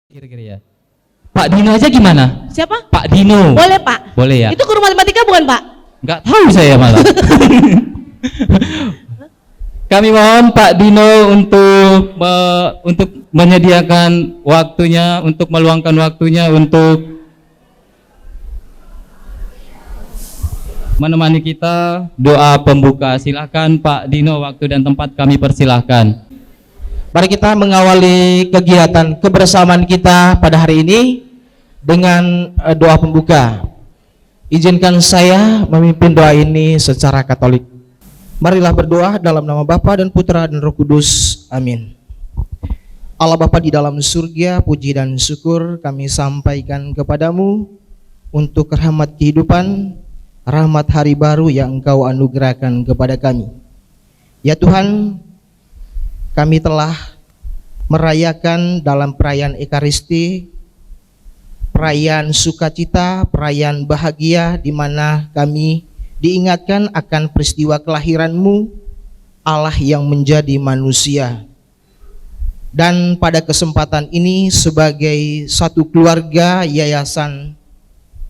Kira-kira ya. Pak Dino aja gimana? Siapa? Pak Dino. Boleh Pak. Boleh ya? Itu guru matematika bukan Pak? Nggak tahu saya malah. Kami mohon Pak Dino untuk menyediakan waktunya, untuk meluangkan waktunya untuk menemani kita doa pembuka. Silakan Pak Dino, waktu dan tempat kami persilahkan. Mari kita mengawali kegiatan kebersamaan kita pada hari ini dengan doa pembuka. Izinkan saya memimpin doa ini secara Katolik. Marilah berdoa dalam nama Bapa dan Putra dan Roh Kudus. Amin. Allah Bapa di dalam surga, puji dan syukur kami sampaikan kepadamu untuk rahmat kehidupan, rahmat hari baru yang Engkau anugerahkan kepada kami. Ya Tuhan, kami telah merayakan dalam perayaan Ekaristi, perayaan sukacita, perayaan bahagia, di mana kami diingatkan akan peristiwa kelahiran-Mu, Allah yang menjadi manusia. Dan pada kesempatan ini sebagai satu keluarga Yayasan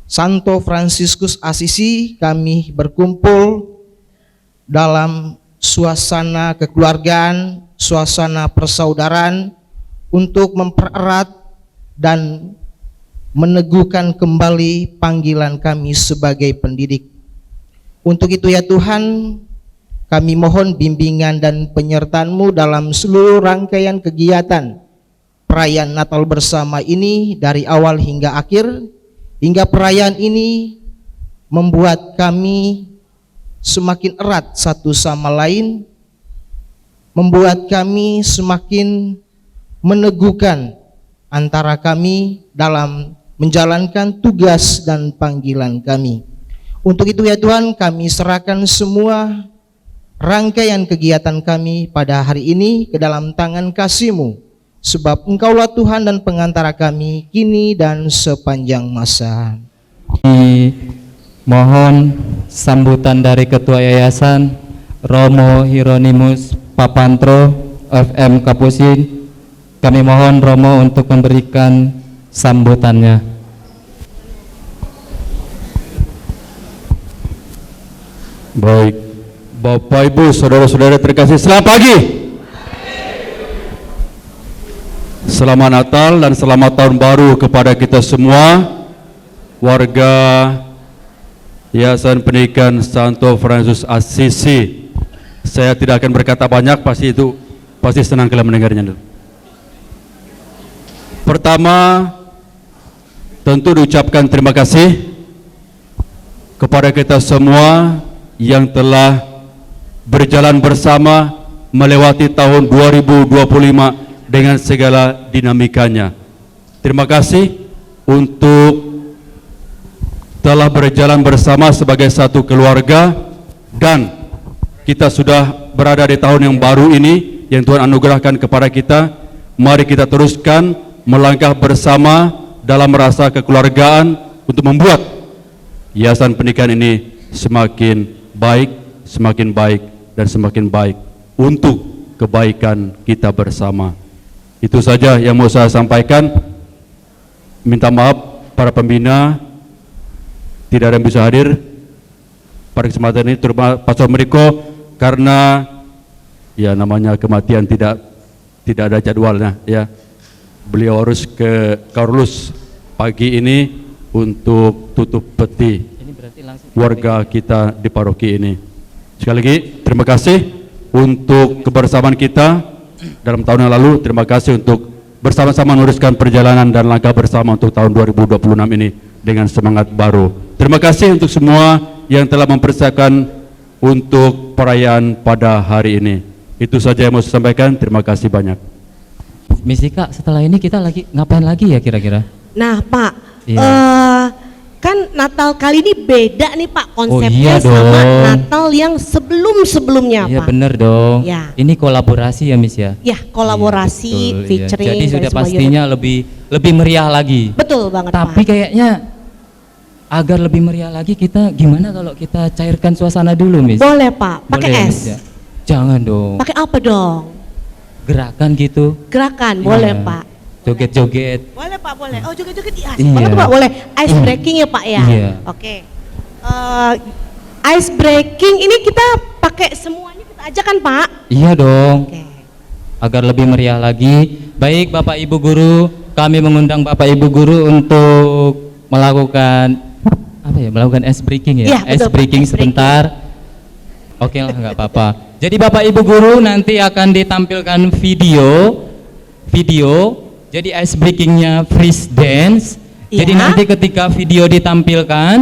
Santo Fransiskus Assisi, kami berkumpul dalam suasana kekeluargaan, suasana persaudaraan untuk mempererat dan meneguhkan kembali panggilan kami sebagai pendidik. Untuk itu ya Tuhan, kami mohon bimbingan dan penyertaan-Mu dalam seluruh rangkaian kegiatan perayaan Natal bersama ini dari awal hingga akhir, hingga perayaan ini membuat kami semakin erat satu sama lain, membuat kami semakin meneguhkan antara kami dalam menjalankan tugas dan panggilan kami. Untuk itu ya Tuhan, kami serahkan semua rangkaian kegiatan kami pada hari ini ke dalam tangan kasih-Mu, sebab Engkaulah Tuhan dan pengantara kami kini dan sepanjang masa. Mohon sambutan dari Ketua Yayasan Romo Hieronymus Papantro FM Kapusin. Kami mohon Romo untuk memberikan sambutannya. Baik, Bapak Ibu, saudara-saudara terkasih, selamat pagi. Selamat Natal dan selamat tahun baru kepada kita semua, warga Yayasan Pendidikan Santo Fransiskus Assisi. Saya tidak akan berkata banyak, pasti senang kalian mendengarnya dulu. Pertama, tentu diucapkan terima kasih kepada kita semua yang telah berjalan bersama melewati tahun 2025 dengan segala dinamikanya. Terima kasih untuk telah berjalan bersama sebagai satu keluarga, dan kita sudah berada di tahun yang baru ini yang Tuhan anugerahkan kepada kita. Mari kita teruskan melangkah bersama dalam rasa kekeluargaan untuk membuat Yayasan Pendidikan ini semakin baik dan semakin baik untuk kebaikan kita bersama. Itu saja yang mau saya sampaikan. Minta maaf para pembina, tidak ada yang bisa hadir pada kesempatan ini, terutama Pastor Meriko, karena ya namanya kematian tidak ada jadwalnya ya. Beliau harus ke Karolus pagi ini untuk tutup peti warga kita di paroki ini. Sekali lagi terima kasih untuk kebersamaan kita dalam tahun yang lalu. Terima kasih untuk bersama-sama meneruskan perjalanan dan langkah bersama untuk tahun 2026 ini dengan semangat baru. Terima kasih untuk semua yang telah mempersiapkan untuk perayaan pada hari ini. Itu saja yang mau saya sampaikan. Terima kasih banyak. Misi Kak, setelah ini kita lagi ngapain lagi ya kira-kira? Nah Pak, Iya. kan Natal kali ini beda nih Pak konsepnya, iya sama dong. Natal yang sebelum-sebelumnya Iya Pak. bener dong. Ya. Ini kolaborasi ya Miss ya? Ya, kolaborasi, Iya, betul, iya. featuring. Jadi dan sudah semua pastinya lebih meriah lagi. Betul banget Tapi Pak. kayaknya agar lebih meriah lagi, kita gimana kalau kita cairkan suasana dulu Miss? Boleh Pak, pakai Boleh, es. Miss, ya? Jangan dong. Pakai apa dong? Gerakan gitu. Gerakan, Iya. boleh Pak. joget-joget. Boleh Pak, boleh. Oh joget-joget, iya. Iya. Banget Pak, boleh. Ice breaking ya Pak ya. Iya. Oke. Ice breaking ini kita pakai semuanya kita aja kan Pak? Iya dong. Oke. Agar lebih meriah lagi. Baik Bapak Ibu guru, kami mengundang Bapak Ibu guru untuk melakukan apa ya? Melakukan ice breaking ya. Iya, Ice betul, Pak. breaking Ice breaking. sebentar. Oke lah, nggak apa-apa. Jadi Bapak Ibu guru nanti akan ditampilkan video. Jadi ice breakingnya freeze dance. Jadi Iya. nanti ketika video ditampilkan,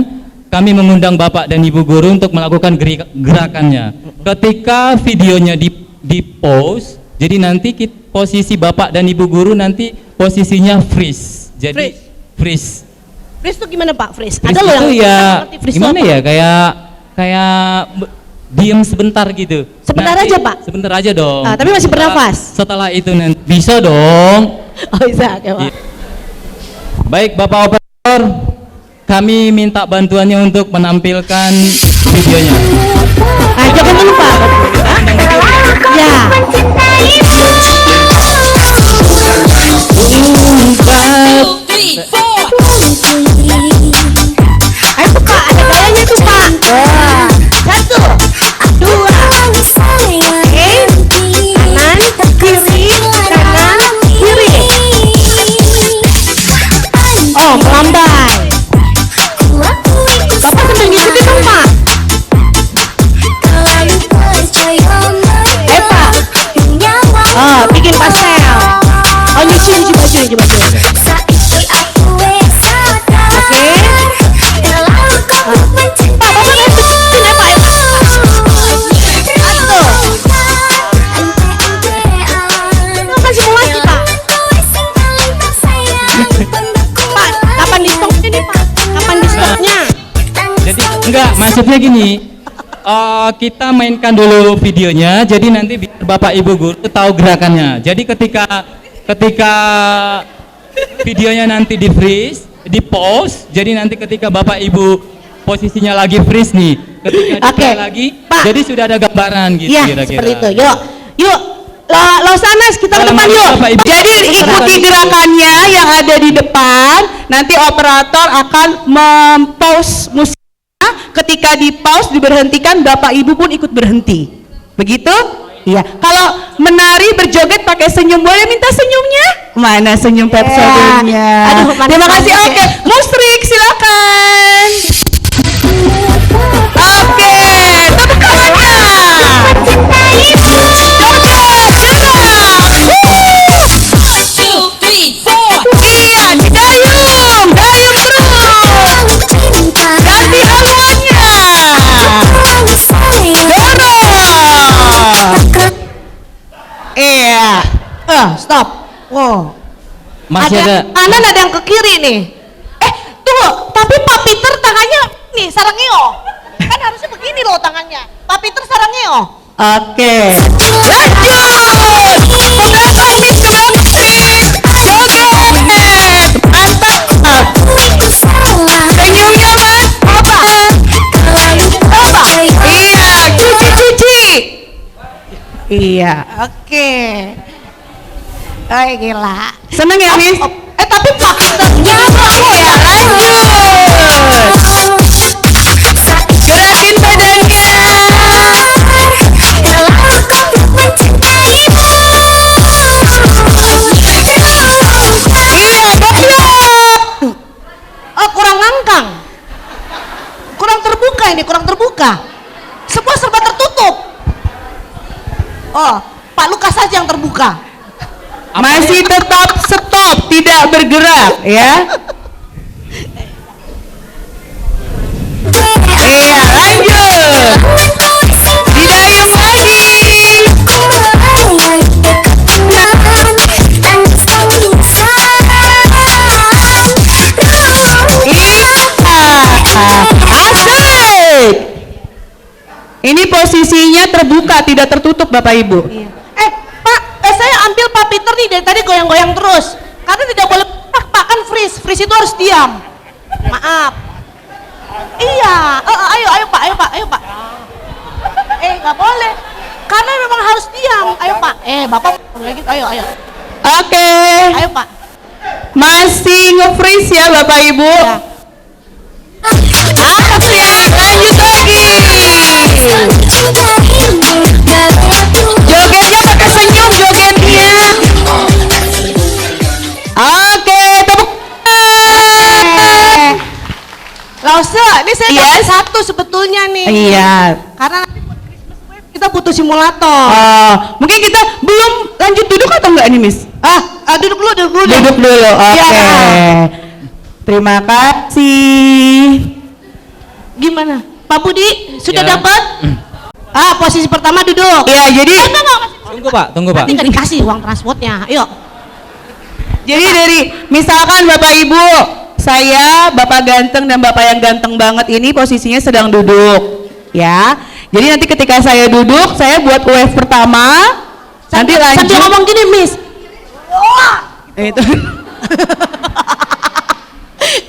kami mengundang Bapak dan Ibu guru untuk melakukan gerakannya. Ketika videonya di pause, jadi nanti posisi Bapak dan Ibu guru nanti posisinya freeze. Jadi freeze. Freeze itu gimana Pak? Freeze? Freeze Ada loh itu yang ya ngerti freeze gimana itu apa? ya, kayak diem sebentar gitu. Sebentar Nanti- aja, Pak? Sebentar aja dong. Ah, tapi masih bernafas? Setelah itu nanti bisa dong. Oh bisa, oke Pak. Iya. Baik Bapak operator, kami minta bantuannya untuk menampilkan videonya. Jangan dulu Pak. Ya. Ayo tuh Pak, ada gayanya tuh Pak. Satu, dua, oke. Kanan, kiri, kanan, kiri. Oh, melambai. Bapak sambil ngikutin dong Pak. Pak. Oh, bikin pastel. Oh, nyuci baju. Oke. Pak, Bapak ngikutin ya Pak. Satu. Kasih mau lagi Pak. Pak, kapan di stopnya nih Pak? Kapan di stopnya? Jadi enggak, maksudnya gini. Kita mainkan dulu videonya, jadi nanti biar Bapak Ibu guru tahu gerakannya. Jadi ketika videonya nanti di freeze, di pause, jadi nanti ketika Bapak Ibu posisinya lagi freeze nih, ketika di Oke, play lagi, Pak. jadi sudah ada gambaran gitu Iya, kira-kira. seperti itu. Yuk. Losanas kita ke depan yuk. Bapak Ibu. Jadi ikuti gerakannya yang ada di depan. Nanti operator akan mempause musiknya. Ketika di pause diberhentikan, Bapak Ibu pun ikut berhenti. Begitu? Iya. Kalau menari berjoget pakai senyum, boleh minta senyumnya? Mana senyum Pepsodentnya? Aduh, manis Terima kasih. banget Oke, ya. Musrik silakan. Oke, tepuk tangannya. Iya, dayung terus. Ganti haluannya. Dorong. Iya. Stop. Wow. Masih ada. Anan ada yang ke kiri nih. Tunggu, tapi Pak Peter tangannya nih sarangnya. Kan harusnya begini loh tangannya. Pak Peter sarangnya. Oke. Lanjut. Belakang bis ke belakang. Joget. Mantap. Senyumnya Mas. Apa? Iya, cuci. Iya. Oke. Oh gila. Seneng ya, Miss? Tapi Pak Peternya aku ya. Lanjut. Gerakin badannya. Iya, goyang. Oh kurang ngangkang. Kurang terbuka ini, kurang terbuka. Semua serba tertutup. Oh, Pak Lukas saja yang terbuka. Masih tetap stop, tidak bergerak ya. Iya, lanjut. Didayung lagi. Asik. Ini posisinya terbuka, tidak tertutup Bapak Ibu. Pak, saya ambil Pak Peter nih dari tadi goyang-goyang terus. Karena tidak boleh Pak kan freeze. Freeze itu harus diam. Maaf. Iya, ayo Pak. Nggak boleh. Karena memang harus diam. Ayo Pak. Bapak boleh gitu. Ayo. Oke. Ayo Pak. Masih nge-freeze ya Bapak Ibu. Ya. Atas ya, lanjut lagi. Jogetnya pakai senyum jogetnya. Oke, tepuk tangan. Lause, ini saya Yes. dapat satu sebetulnya nih. Iya. Karena nanti buat Christmas Wave kita butuh simulator. Mungkin kita belum lanjut duduk atau enggak nih Miss? Duduk dulu, duduk dulu. Duduk dulu, oke. Ya. Terima kasih. Gimana? Pak Budi, sudah Ya. dapat? Posisi pertama duduk. Ya, jadi Tunggu Pak, tunggu Pak. Nanti nggak dikasih uang transportnya. Ayo. dari misalkan Bapak Ibu, saya Bapak ganteng dan Bapak yang ganteng banget ini posisinya sedang duduk, ya. Jadi nanti ketika saya duduk, saya buat wave pertama, nanti lanjut. Sambil ngomong gini, Miss. Itu.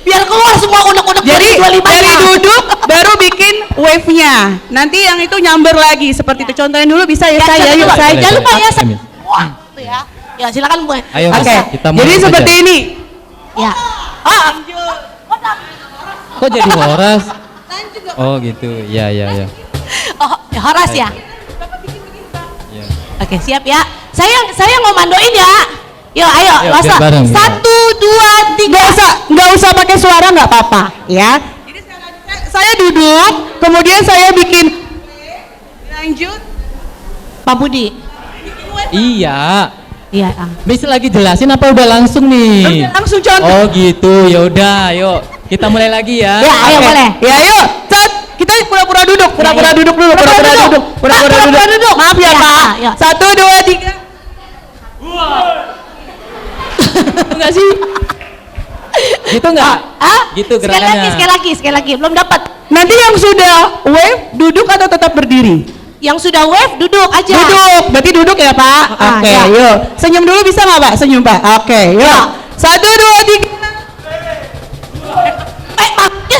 Biar keluar semua unek-unek Jadi 25 dari -nya. duduk baru bikin wave-nya. Nanti yang itu nyamber lagi seperti itu. Contohin dulu bisa ya, saya. Yuk saya. Jangan lupa ya. Boleh, Miss. Wah, tuh ya. Ya silakan Bu. Ayo, Miss. Oke. Kita mulai Jadi saja. seperti ini. Ya. Kok jadi horas? Oh gitu, ya. Horas ya. Ya. Oke, siap ya. Saya ngomandoin ya. Yuk, ayo, Ayo, Lasa. biar bareng, 1, 2, 3. Nggak usah pakai suara, nggak apa-apa, ya. Jadi saya duduk, kemudian saya bikin. Lanjut. Pak Budi. Iya. Iya. Miss lagi jelasin apa udah langsung nih? Langsung contoh. Oh gitu, ya udah, yuk kita mulai lagi ya. Ya, ayo Oke. boleh. Ya, yuk. Kita pura-pura duduk, pura-pura Ya, ya. duduk dulu, pura-pura duduk, pura-pura duduk. Maaf ya, Ya, Pak. ya. 1, 2, 3. Enggak sih? Gitu enggak? Gitu gerakannya. Sekali lagi, belum dapat. Nanti yang sudah wave duduk atau tetap berdiri? Yang sudah wave duduk aja. Duduk, berarti duduk ya Pak? Oke, ya. yuk. Senyum dulu bisa nggak Pak? Senyum Pak. Oke, yuk. Ya. 1, 2, 3. Maksudnya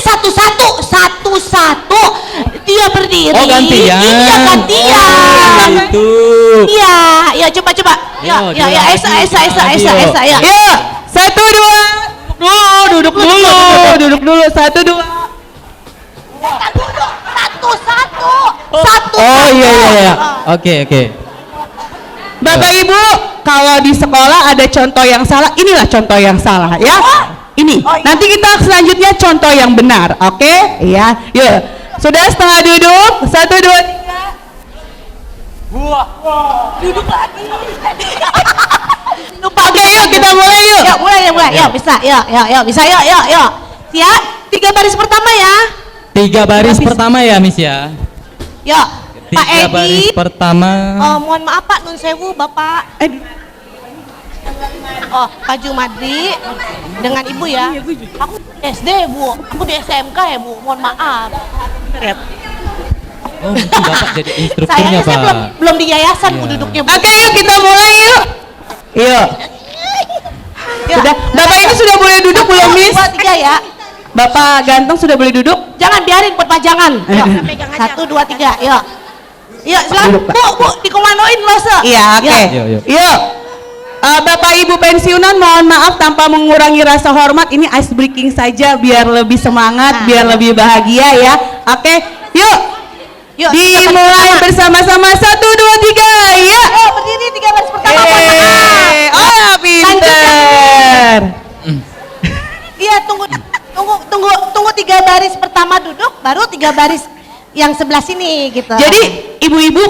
satu-satu. Dia berdiri. Oh gantian. Iya gantian. Oh, gitu. Iya, ya coba. Ya, Yo, Esa. Ya. Yuk. 1, 2. Duduk dulu. 1, 2. Satu. Oh iya. Oke. Bapak Ibu, kalau di sekolah ada contoh yang salah, inilah contoh yang salah ya. Ini. Oh, iya. Nanti kita selanjutnya contoh yang benar, oke? Iya. Yuk. Sudah setengah duduk. 1, 2, 3. Duduk lagi. Lupa. Oke, yuk kita mulai yuk. Yuk, mulai. Yuk, bisa. Yuk, bisa. Yuk. Siap? 3 baris pertama ya. 3 baris pertama ya, Miss ya. Yuk. Pak 3 baris Edi. pertama. Mohon maaf Pak, nun sewu Bapak. Pak Jumadri dengan Ibu ya. Aku SD Bu, aku di SMK ya Bu. Mohon maaf. Oh, mungkin Bapak jadi instrukturnya, Saya Pak. belum di yayasan Bu Iya. duduknya Bu. Oke, yuk kita mulai yuk. Yuk. Ya. Sudah. Bapak ini sudah boleh duduk belum, Miss? 2, 3 ya. Bapak ganteng sudah boleh duduk? Jangan biarin perpanjangan. Yuk, 1, 2, 3. Yuk. Yuk, silakan Duduk, Pak. Bu, dikomandoin Lose. Iya, oke. Yuk. Yuk. Bapak Ibu pensiunan mohon maaf tanpa mengurangi rasa hormat, ini ice breaking saja biar lebih semangat, biar lebih bahagia ya. Oke, yuk. Yuk, Dimulai bersama-sama. 1, 2, 3. Ya. Berdiri 3 baris pertama. Mohon maaf. Oh, pinter. Iya, tunggu 3 baris pertama duduk, baru 3 baris yang sebelah sini gitu. Jadi ibu-ibu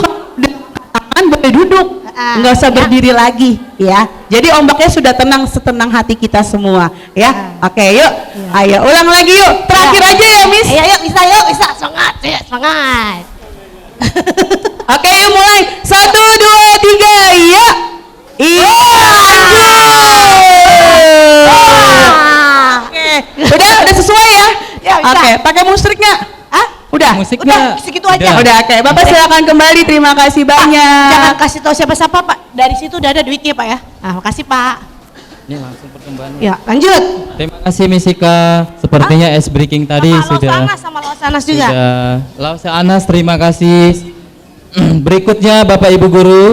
kan boleh duduk, nggak usah ya. berdiri lagi ya. Jadi ombaknya sudah tenang, setenang hati kita semua ya. Oke, yuk. Ayo ulang lagi yuk. Terakhir aja ya, Miss. Ayo, bisa. Semangat, ya, semangat. Oke, yuk mulai. 1, 2, 3. Ya. Iya. Oke. Udah sesuai ya? Ya, bisa. Oke, pakai musik nggak? Udah. Musiknya Udah, segitu aja. Udah, oke. Bapak silakan kembali. Terima kasih banyak. Jangan kasih tahu siapa-siapa Pak. Dari situ udah ada duitnya Pak ya. Makasih Pak. Ini langsung perkembangan. Ya, lanjut. Terima kasih Miss Ika. Sepertinya ice breaking tadi Sama Losanas juga. Lausa Anas, terima kasih. Berikutnya Bapak Ibu Guru,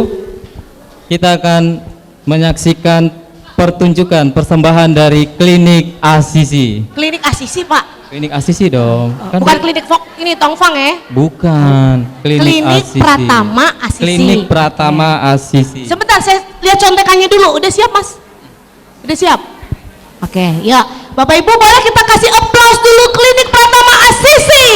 kita akan menyaksikan pertunjukan persembahan dari klinik Asisi. Klinik Asisi, Pak. Klinik Asisi dong. Bukan klinik ini Tongfang ya. Bukan. Klinik Asisi. Pratama Asisi. Klinik Pratama Asisi. Sebentar, saya lihat contekannya dulu. Udah siap, Mas? Udah siap? Oke, ya. Bapak Ibu boleh kita kasih aplaus dulu Klinik Pratama Asisi.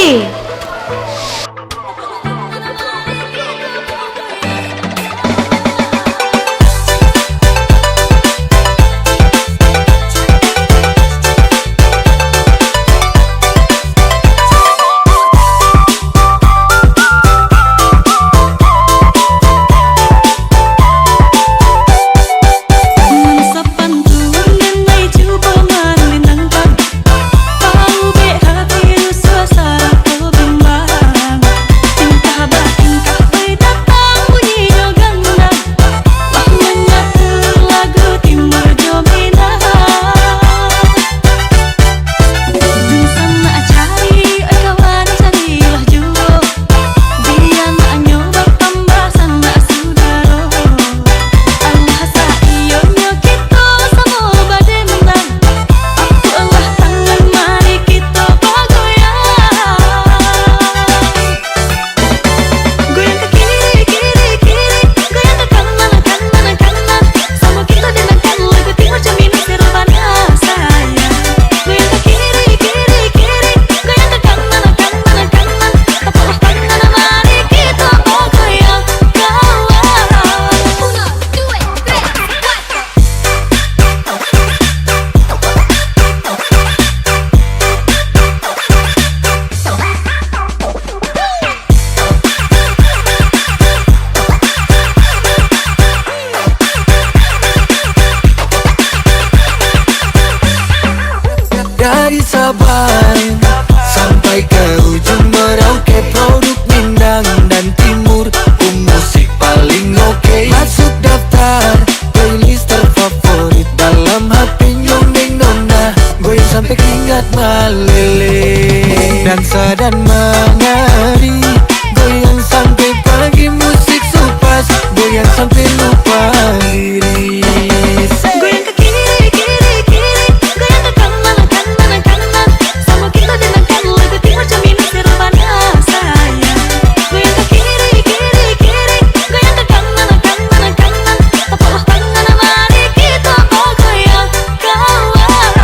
Dari Sabang sampai ke ujung Merauke, produk Minang dan Timur, musik paling oke. Masuk daftar playlist terfavorit dalam HP nyondeng nona. Goyang sampai keringat meleleh, dansa dan menari. Goyang sampai pagi, musik supas. Goyang sampai lupa diri. Goyang ke kiri, kiri, kiri. Goyang ke kanan, kanan, kanan. Sama kita dengarkan lagu timur cermin serupanya sayang. Goyang ke kiri, kiri, kiri. Goyang ke kanan, kanan, kanan. Tepuk tangan, mari kita bergoyang kawan.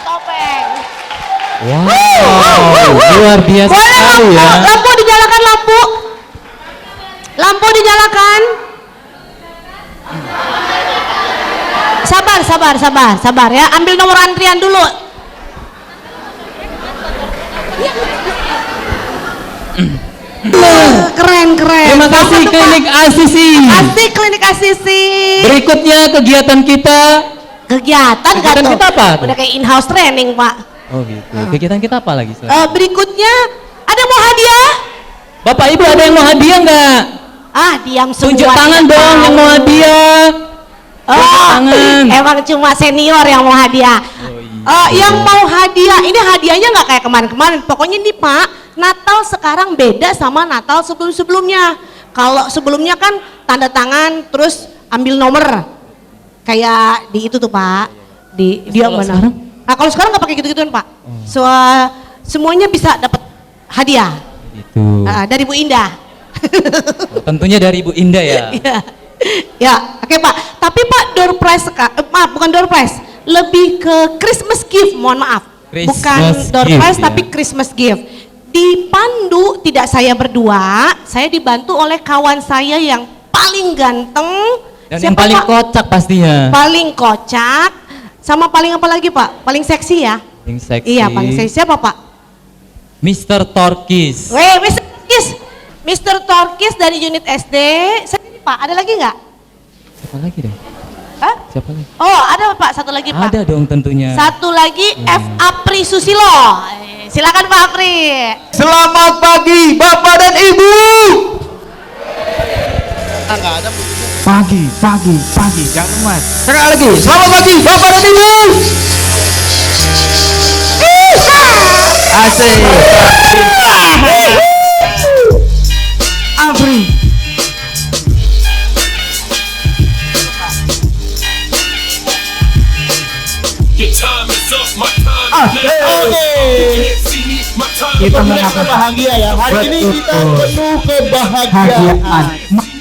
Topeng. Wow, luar biasa Boleh sekali lampu, ya. lampu dinyalakan lampu. Lampu dinyalakan. Sabar, sabar, sabar, sabar ya. Ambil nomor antrian dulu. Keren, keren. Terima kasih Apa tuh, Pak? Klinik Asisi. Asik Klinik Asisi. Berikutnya kegiatan kita. Kegiatan Kegiatan tuh? kita apa tuh? Udah kayak in-house training, Pak. Oh gitu. Kegiatan kita apa lagi? Berikutnya ada yang mau hadiah? Bapak Ibu ada yang mau hadiah nggak? Ah, diam semua. Tunjuk tangan tidak dong yang mau tahu. hadiah. Tunjuk tangan. Emang cuma senior yang mau hadiah. Yang mau hadiah, ini hadiahnya nggak kayak kemarin-kemarin. Pokoknya nih Pak, Natal sekarang beda sama Natal sebelum-sebelumnya. Kalau sebelumnya kan tanda tangan terus ambil nomor. Kayak di itu tuh Pak. Di dia Kalau mana? sekarang? Nah, kalau sekarang nggak pakai gitu-gituan Pak. Semuanya bisa dapat hadiah. Itu. Dari Bu Indah. Tentunya dari Ibu Indah ya. Iya. Ya, oke Pak. Tapi Pak, door prize maaf, bukan door prize, lebih ke Christmas gift, mohon maaf. Christmas Bukan door gift, prize ya. tapi Christmas gift. Dipandu tidak saya berdua, saya dibantu oleh kawan saya yang paling ganteng. Dan Siapa, yang paling Pak? kocak pastinya. Paling kocak, sama paling apa lagi Pak? Paling seksi ya? Paling seksi. Iya, paling seksi. Siapa Pak? Mr. Torkis. Weh, Mr. Torkis. Mr. Torkis dari unit SD. Saya ini Pak, ada lagi nggak? Siapa lagi deh? Hah? Siapa lagi? Oh, ada Pak, satu lagi Pak. Ada dong tentunya. Satu lagi F. Apri Susilo. Silakan Pak Apri. Selamat pagi Bapak dan Ibu. Pagi, jangan mas. Sekali lagi, selamat pagi Bapak dan Ibu. Asik. Apri. Kita mengaku bahagia ya. Hari ini kita penuh kebahagiaan.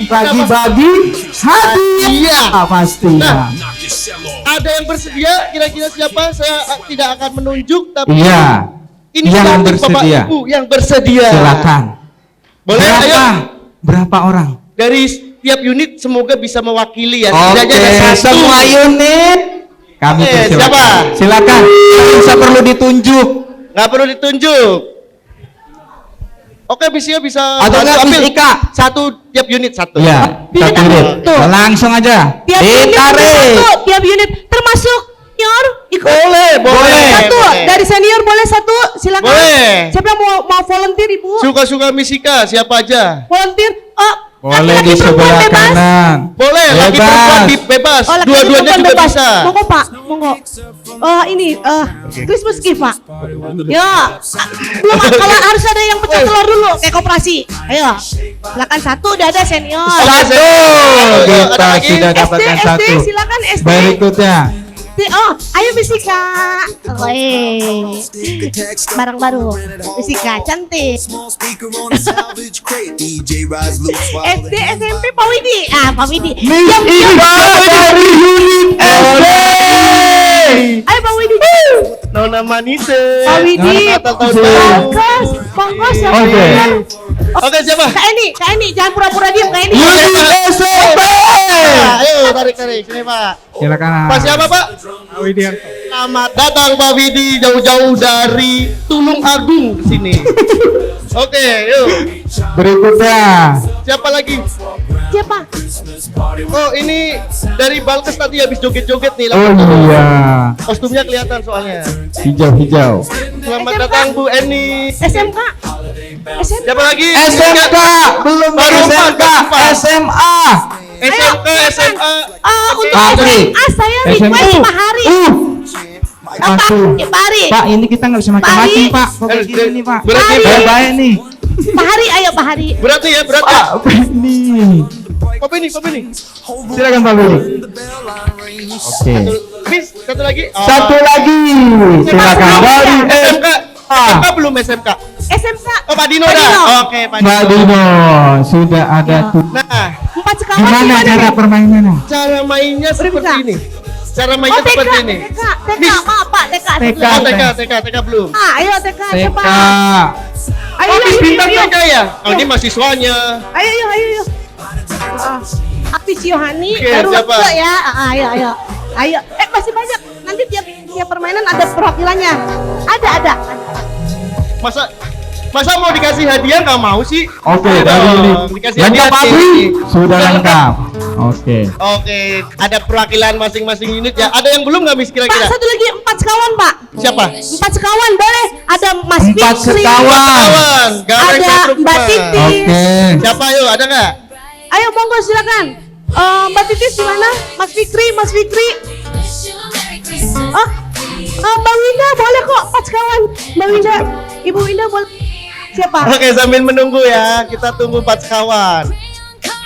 Bagi-bagi hadiah pastinya. Ada yang bersedia? Kira-kira siapa? Saya tidak akan menunjuk, tapi Iya. ini yang cantik, bersedia. Bapak Ibu yang bersedia. Silakan. Boleh, ayo. Berapa orang? Dari setiap unit semoga bisa mewakili ya. Oke, Setidaknya ada satu. semua unit. Kami Oke, persilakan. siapa? Silakan. Tidak usah perlu ditunjuk. Nggak perlu ditunjuk. Oke, bisa Atau bantu enggak ambil Ika? satu tiap unit satu. Iya, Pilih satu tangan. unit. Tuh. Langsung aja. Tiap unit Ditarik. satu, tiap unit termasuk senior ikut. Boleh. Satu boleh. dari senior boleh satu, silakan. Boleh. Siapa yang mau volunteer Ibu? Suka-suka Misika, siapa aja? Volunteer. Oh, Boleh laki-laki di perempuan sebelah bebas. kanan. Boleh, laki Bebas. perempuan bebas. Oh, laki-laki Dua-duanya perempuan juga bebas. bisa. Monggo Pak, monggo. Ini Christmas gift Pak. Ya, belum kalau harus ada yang pecah telur dulu kayak koperasi. Ayo, silakan satu udah ada senior. Satu. Ada Kita lagi? sudah SD, dapatkan SD, satu. silakan SD. Berikutnya. Ayo Misika. Barang baru. Misika cantik. SD, SMP, Pak Widi. Pak Widi. Ika dari unit SD. Ayo Pak Widi. Nona Manise. Pak Widi. Natal tahun baru. Bangkos. Bangkos siapa Oke. yang? Oke, siapa? Kak Eni, jangan pura-pura diem Kak Eni. Unit SMP. Ayo tarik. Sini Pak. Silakan. Pak siapa Pak? Selamat datang Pak Widi jauh-jauh dari Tulung Agung ke sini. Oke, yuk. Berikutnya. Siapa lagi? Siapa? Oh, ini dari Balkes tadi habis joget-joget nih. Oh iya. Kostumnya kelihatan soalnya. Hijau-hijau. Selamat SMK. datang Bu Eni. SMK. SMK. Siapa lagi? SMK. Belum Baru SMK. empat. SMA. SMK, SMA. Untuk Apri. SMA saya SMA. request Pak Hari. Pak Hari. Pak, ini kita nggak bisa macam-macam, Pak. Pak. Kok kayak gini, Pak? Berarti Baik-baik nih. Pak Hari, ayo Pak Hari. berarti ya, berat ya. Pak Benny. Apa ini? Silakan Pak Benny. Oke. Bis, satu lagi. Oh. Satu lagi. Silakan dari SMK. SMK. SMK belum SMK. SMK. Oh, Pak Dino Pak dah. Dino. Oke, Pak Dino. Mbak Dino sudah ada tuh. Nah, 4 sekawan Gimana cara permainannya? cara mainnya seperti Bisa. ini. Cara Oh mainnya TK, seperti ini. TK, maaf Pak, TK. TK. Oh, TK belum. Ayo TK, siapa? TK. Ayo, Oh, bis bintang yuk. TK ya? Oh, ini mahasiswanya. Ayo. Aktif Yohani, Oke, baru siapa? ke ya. Ayo. Masih banyak. Nanti tiap permainan ada perwakilannya. Ada. Masa mau dikasih hadiah nggak mau sih? Oke, Ayo dari dong, ini. dikasih Lengkap hadiah Pak nih. Bri? Sudah lengkap. Oke. Oke, ada perwakilan masing-masing unit ya. Ada yang belum nggak Miss Pak, kira-kira? satu lagi 4 sekawan Pak. Siapa? 4 sekawan boleh. Ada Mas 4 Fikri. sekawan. Kawan, Gareng Ada Petruk Mbak Mas. Titi. Oke. Siapa yuk, ada nggak? Ayo monggo silakan. Mbak Titis di mana? Mas Fikri. Mbak Winda boleh kok 4 sekawan. Mbak Winda, Ibu Winda boleh. Siapa? Oke, sambil menunggu ya, kita tunggu 4 sekawan.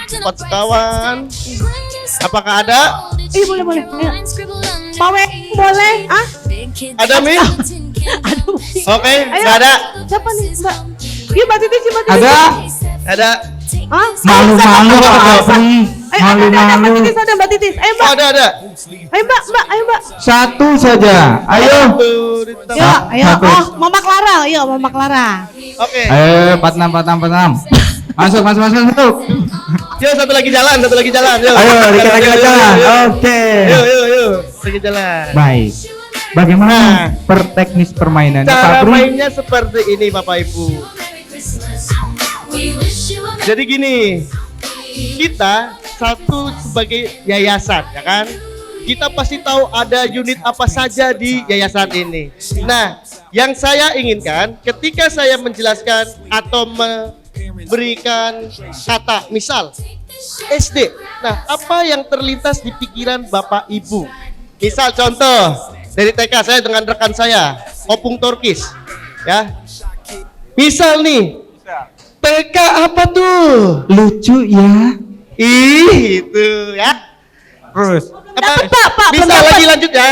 4 sekawan. Apakah ada? Boleh. Ayo. Pak Weng boleh? Ada Mi? Aduh. Oke, Ayo. nggak ada. Siapa nih Mbak? Iya Mbak Titis. Ada? Ada. Malu-malu apa nih? Ada Mbak Titis, ada Mbak Titis. Ayo Mbak. Oh, ada. Ayo Mbak. 1 saja. Ayo. Tuh, ditambah. Ayo. Satu. Oh, Mama Clara. Ayo Mama Clara. Oke. Ayo 46. Masuk. Yuk, satu lagi jalan. Yuk. Ayo, dikit lagi Yuk, jalan. yuk, yuk. Oke. Yuk. Lagi jalan. Baik. Bagaimana teknis permainannya Cara Pak Bro? mainnya seperti ini Bapak Ibu. Jadi gini, kita satu sebagai yayasan, ya kan? Kita pasti tahu ada unit apa saja di yayasan ini. Nah, yang saya inginkan ketika saya menjelaskan atau memberikan kata, misal SD. Nah, apa yang terlintas di pikiran Bapak Ibu? Misal contoh dari TK saya dengan rekan saya, Opung Torkis, ya. Misal nih, TK apa tuh? Lucu ya. Ih, itu ya. Terus. Dapat Pak. Bisa belum lagi dapat. lanjut ya.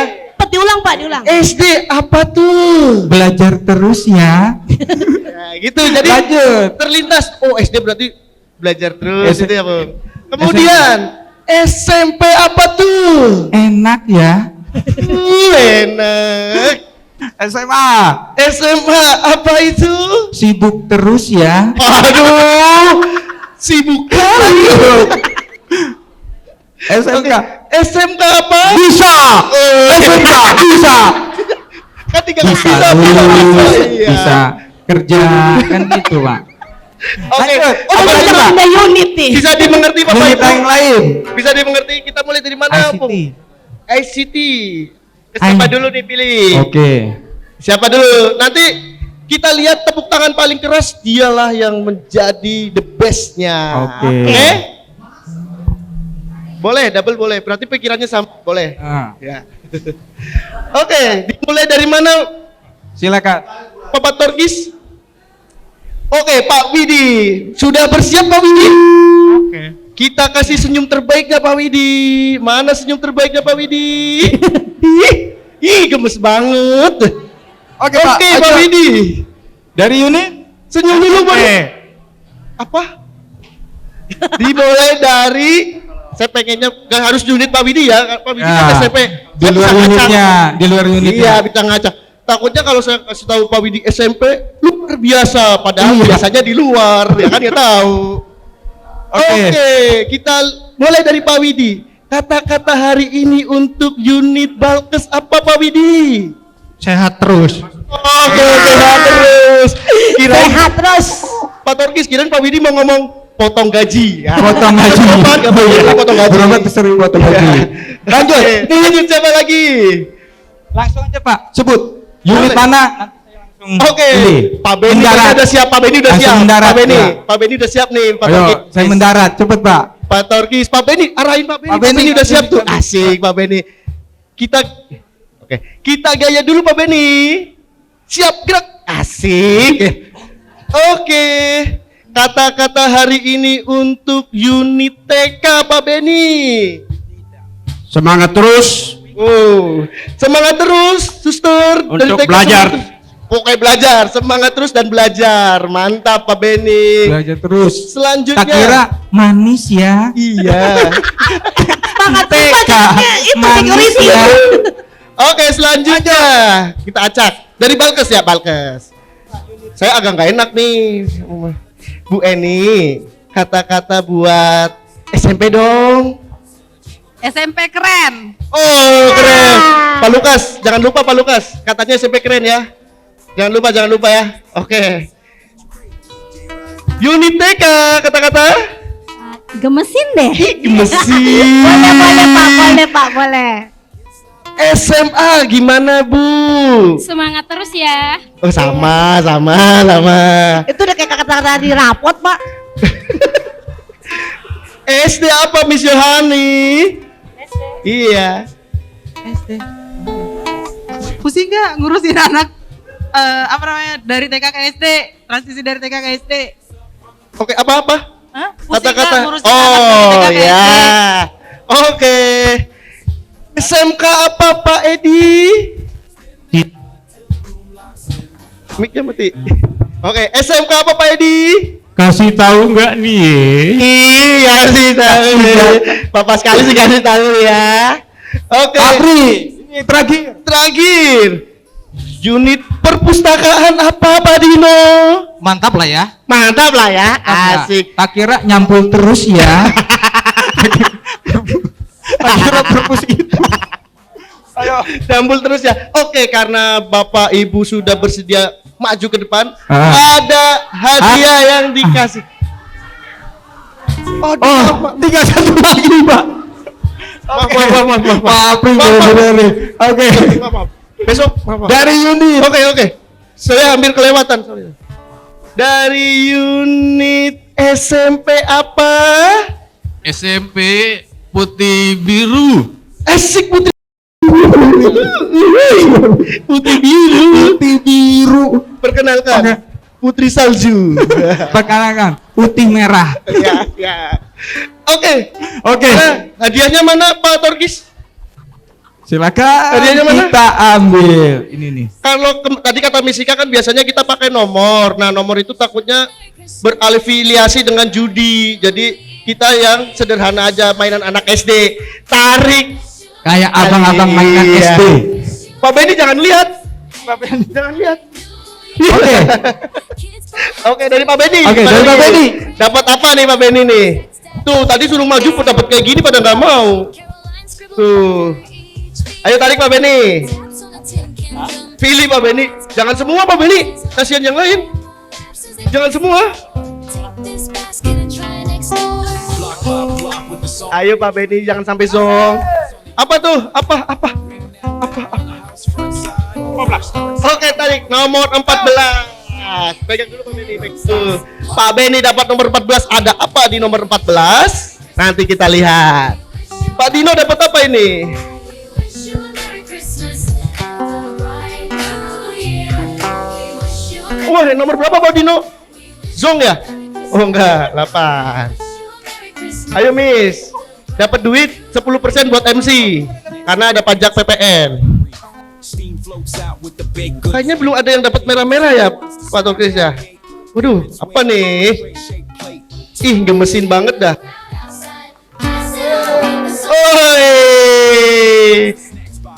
Diulang Pak. SD apa tuh? Belajar terus ya. Nah, gitu. Jadi Lanjut. terlintas. Oh, SD berarti belajar terus SD. itu ya, Bang. Kemudian SMP apa tuh? Enak ya. Enak. SMA. SMA apa itu? Sibuk terus ya. Aduh, sibuk kali. SMK. SMK apa? Bisa. SMK bisa. Kan tinggal Bisa bisa. lulus, Iya. bisa kerja kan gitu Pak. Oke. Lanjut. Apa Apa lagi, lagi, Pak? Pak? Ada unit nih. Bisa dimengerti Bapak Unit Ibu? yang lain. Bisa dimengerti. Kita mulai dari mana, ICT. Bung? ICT. Siapa dulu nih pilih? Oke. Siapa dulu? Nanti kita lihat tepuk tangan paling keras, dialah yang menjadi the bestnya. Oke. Boleh, double boleh. Berarti pikirannya sama. Boleh. Ah, Ya. Oke, dimulai dari mana, silakan. Bapak Torkis? Oke, Pak Widi. Sudah bersiap Pak Widi? Oke. Kita kasih senyum terbaiknya Pak Widi. Mana senyum terbaiknya Pak Widi? Ih, gemes banget. Oke, Oke, Pak. Pak Ayo. Widi. Dari unit? Senyum dulu, Pak. Oke. Apa? Dimulai dari, saya pengennya gak harus unit Pak Widi ya. Pak Widi kan SMP. Di Saya luar bisa ngacak. unitnya, di luar unitnya. Iya, bisa ngacak. Takutnya kalau saya kasih tahu Pak Widi SMP, luar biasa. Padahal biasanya di luar, ya kan ya tahu. Oke, kita mulai dari Pak Widi. Kata-kata hari ini untuk unit Balkes apa Pak Widi? Sehat terus. Oke, sehat terus. Kirain Sehat terus. Pak Torkis, kirain Pak Widi mau ngomong potong gaji. Ya. Potong gaji. Berobat nggak boleh potong gaji. Berobat sering potong gaji. Lanjut. Lanjut siapa lagi? Langsung aja Pak, sebut. Unit Boleh. mana? Nanti saya langsung Oke, pilih. Pak Beni Mendarat. udah siap. Pak Beni udah Langsung siap. mendarat, Pak Beni, ya. Pak Beni udah siap nih. Pak Ayo, Torkis. saya mendarat, cepet Pak. Pak Torkis, Pak Beni, arahin Pak Beni. Pak Pak Beni Beni, udah Pak siap Beni, tuh. Pak Beni. Asik Pak Beni. Kita gaya dulu Pak Beni. Siap gerak. Asik. Oke. Kata-kata hari ini untuk unit TK Pak Beni. Semangat terus Oh, semangat terus, suster. Dari untuk TK belajar. semangat terus. Oke, belajar, semangat terus dan belajar. Mantap Pak Beni. Belajar terus. Selanjutnya. Tak kira manis ya. Iya. Semangat TK. itu Manis security. ya. Oke, selanjutnya kita acak dari Balkes ya, Balkes. Saya agak nggak enak nih, Bu Eni. Kata-kata buat SMP dong. SMP keren. Oh, keren. Pak Lukas, jangan lupa Pak Lukas. Katanya SMP keren ya. Jangan lupa ya. Oke. Unit TK, kata-kata. Gemesin deh. Gemesin. Boleh Pak, boleh. SMA gimana Bu? Semangat terus ya. Oh sama. Itu udah kayak kata-kata di rapot, Pak. SD apa Miss Yohani? Iya. Pusing nggak ngurusin anak apa namanya dari TK ke SD, transisi dari TK ke SD? Oke, apa-apa? Hah? Pusing nggak Kata-kata. ngurusin anak dari TK Oh ke SD? ya. Oke. SMK apa Pak Edi? Mic-nya mati. Oke, SMK apa Pak Edi? Kasih tahu nggak nih? Iya sih tahu. Papa sekali sih kasih tahu ya. Oke. Ini terakhir. Terakhir. Unit perpustakaan apa Pak Dino? Mantap lah ya. Mantap lah ya. Asik. Tak kira nyampul terus ya. Akhirnya perpus itu. Ayo, campur terus ya. Oke, karena Bapak Ibu sudah bersedia maju ke depan, ada hadiah yang dikasih. Oh, tinggal satu lagi, Pak. Maaf. Oke. Besok dari unit. Oke. Saya hampir kelewatan, sorry. Dari unit SMP apa? SMP Putih Biru. Asik Putri biru. Perkenalkan, Putri Salju. Perkenalkan, putih merah. Ya. Oke. Nah, hadiahnya mana Pak Torkis? Silakan Hadiahnya mana? kita ambil. Ini nih. Kalau tadi kata Misika kan biasanya kita pakai nomor. Nah, nomor itu takutnya berafiliasi dengan judi. Jadi kita yang sederhana aja, mainan anak SD. Tarik. Kayak abang-abang mainan Iya. SD. Pak Benny jangan lihat. Pak Benny jangan lihat. Oke. Oke, dari Pak Benny. Oke, dari Pak Benny. Dapat apa nih Pak Benny nih? Tuh, tadi suruh maju dapat kayak gini pada nggak mau. Tuh. Ayo tarik Pak Benny. Pilih Pak Benny. Jangan semua Pak Benny. Kasihan yang lain. Jangan semua. Ayo Pak Benny, jangan sampai song. Apa tuh? Apa? Oke, tarik nomor 14. Pegang dulu Pak Benny. Tuh. Pak Benny dapat nomor 14. Ada apa di nomor 14? Nanti kita lihat. Pak Dino dapat apa ini? Wah, nomor berapa Pak Dino? Zong ya? Oh enggak, 8. Ayo Miss, dapat duit 10% buat MC karena ada pajak PPN. Kayaknya belum ada yang dapat merah-merah ya Pak Torkis ya. Waduh, apa nih? Ih, gemesin banget dah. Oi,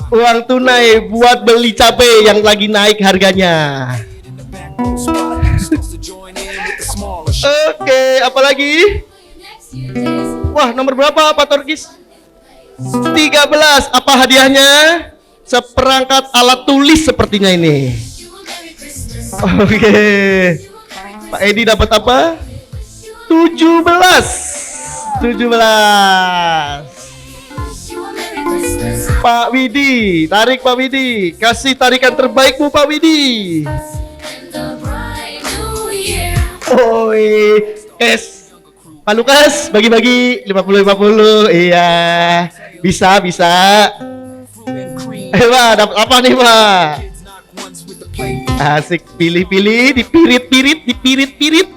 uang tunai buat beli cabai yang lagi naik harganya. Oke, apa lagi? Wah, nomor berapa Pak Torkis? 13. Apa hadiahnya? Seperangkat alat tulis sepertinya ini. Oke. Pak Edi dapat apa? 17. Pak Widi, tarik Pak Widi. Kasih tarikan terbaikmu Pak Widi. Oi, Pak Lukas bagi-bagi 50-50. Iya. Bisa. Pak, dapat apa nih, Pak? Asik, pilih-pilih, dipirit-pirit.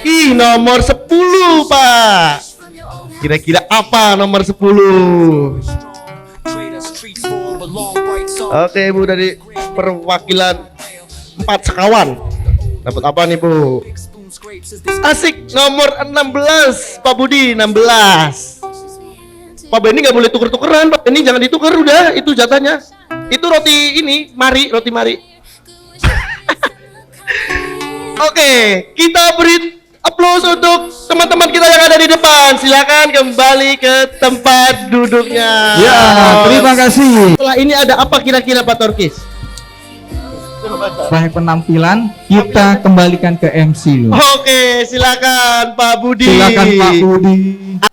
Ih, nomor 10, Pak. Kira-kira apa nomor 10? Oke, Bu, dari perwakilan 4 sekawan. Dapat apa nih, Bu? Asik, nomor 16, Pak Budi, 16. Pak Benny nggak boleh tuker-tukeran, Pak Benny jangan ditukar udah, itu jatahnya. Itu roti ini, roti mari. Oke, kita beri aplaus untuk teman-teman kita yang ada di depan. Silakan kembali ke tempat duduknya. Ya, terima kasih. Setelah ini ada apa kira-kira Pak Torkis? Setelah penampilan, kita kembalikan ke MC dulu. Oke, silakan Pak Budi. Silakan Pak Budi.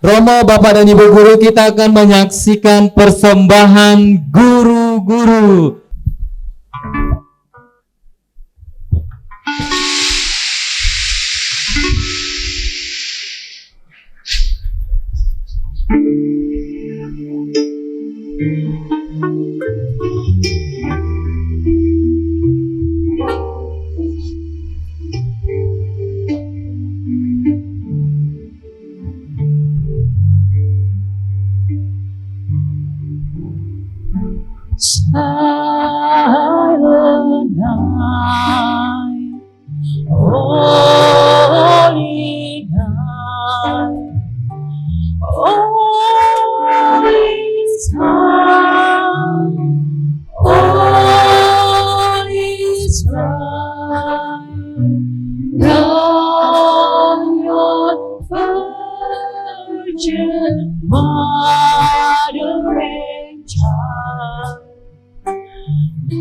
Romo, Bapak dan Ibu guru, kita akan menyaksikan persembahan guru-guru. Silent night, holy night, all is calm, all is right. Down your virgin mother and child.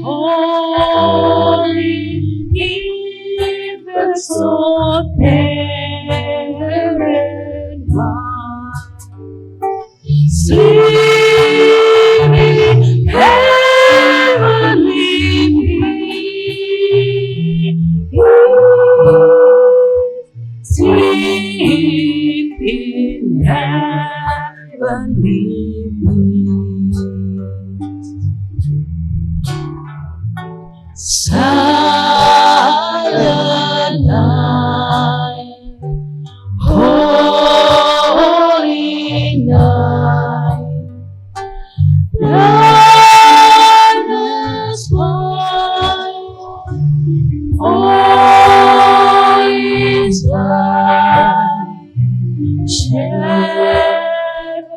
Holy infant, so tender and mild, sleeping heavenly peace, sleeping heavenly peace. Silent night, holy night, darkness white, all is light, shepherd,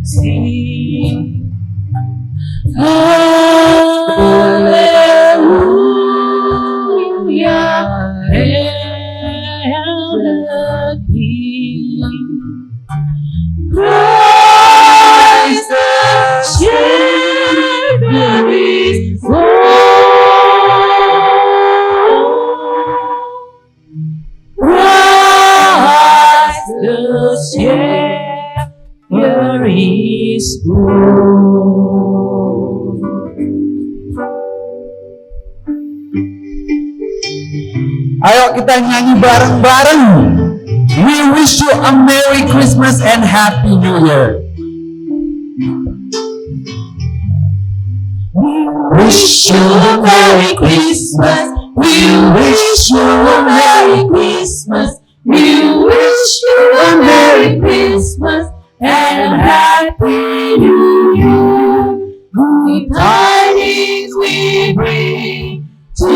sing. Hallelujah, hail the King. Christ the Savior is born. Christ the Savior is born. Ayo kita nyanyi bareng-bareng. We wish you a Merry Christmas and Happy New Year. Wish you a Merry Christmas. We wish you a Merry Christmas. We wish you a Merry Christmas and Happy New Year. Good tidings we bring to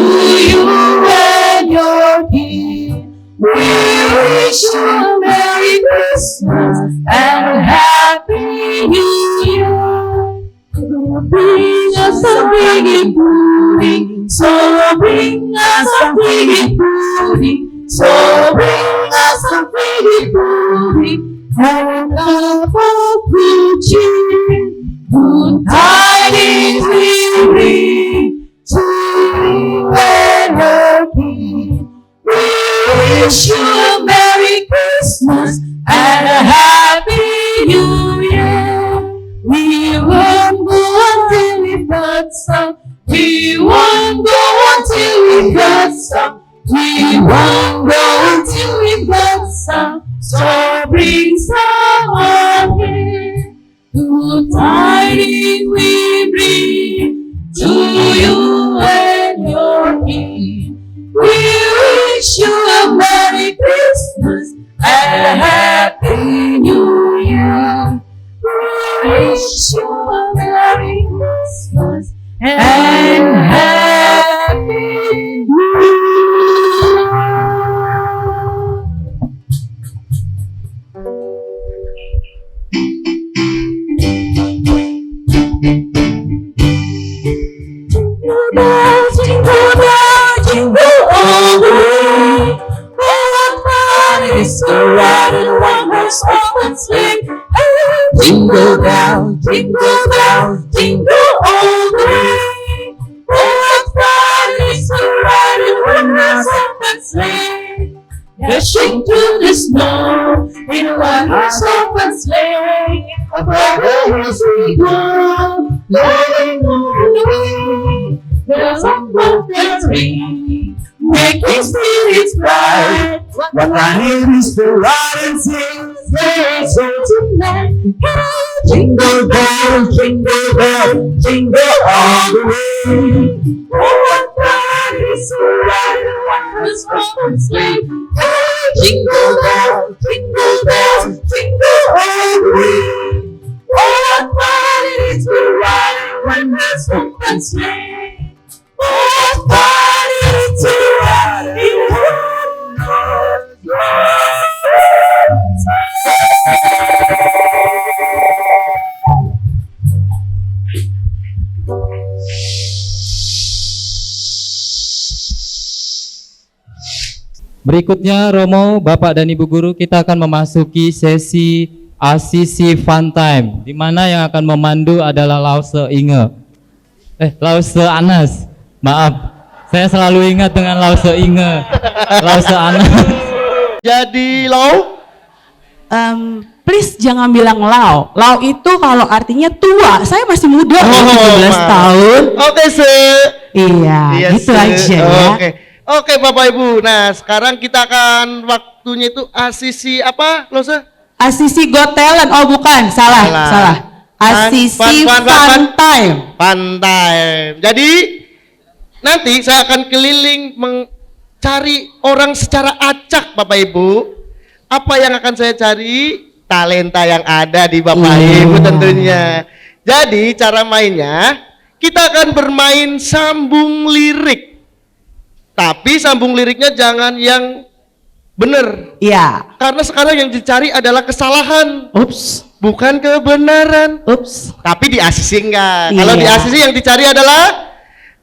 you and your King. We wish you a Merry Christmas and Happy New Year. Bring us a biggie pudding, so bring us a biggie pudding, so bring us a biggie pudding, and a preaching. Good tidings we bring to you and your King. We wish you a Merry Christmas and a Happy New Year. We won't go until we've got some. We won't go until we've got some. We won't go until we've got some. So bring some on here. Good tidings we bring to you and your King. We wish you a Merry Christmas and a Happy New Year. We wish you a Merry Christmas and Happy New Year. Jingle bells, jingle all the way. What fun it is to ride in one horse open sleigh. Jingle bells, jingle all the way. What fun it is to ride in one horse Making spirits bright. What I hear is the ride and sing. So tonight, jingle bell, jingle all the way. Oh, what fun it is to ride in one horse open sleigh. Jingle bell, jingle all the way. Oh, what fun it is to ride in one horse open sleigh. Oh, what fun it is to ride in one horse. Berikutnya Romo, Bapak dan Ibu Guru, kita akan memasuki sesi ACC Fun Time, di mana yang akan memandu adalah Lause Inge. Lause Anas. Maaf, saya selalu ingat dengan Lause Inge. Lause Anas. Jadi Lau, Please jangan bilang lau. Lau itu kalau artinya tua. Saya masih muda, 17 tahun. Oke, Iya, gitu aja ya. Oke, Bapak Ibu. Nah, sekarang kita akan waktunya itu ACC apa, Lose? ACC Got Talent. Oh, bukan, salah. ACC Fun Time. Fun Time. Jadi nanti saya akan keliling mencari orang secara acak, Bapak Ibu. Apa yang akan saya cari? Talenta yang ada di Bapak Ibu tentunya. Jadi cara mainnya, kita akan bermain sambung lirik. Tapi sambung liriknya jangan yang benar. Iya. Karena sekarang yang dicari adalah kesalahan. Ups. Bukan kebenaran. Ups. Tapi di ACC enggak. Iya. Kalau di ACC yang dicari adalah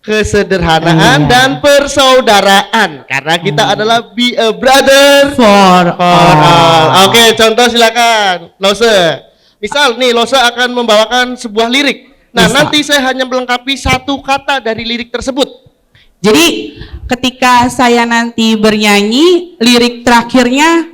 kesederhanaan dan persaudaraan. Karena kita adalah be a brother For all. Oke, contoh silakan. Lose. Misal nih, Lose akan membawakan sebuah lirik. Nah, Bisa. nanti saya hanya melengkapi satu kata dari lirik tersebut. Jadi ketika saya nanti bernyanyi, lirik terakhirnya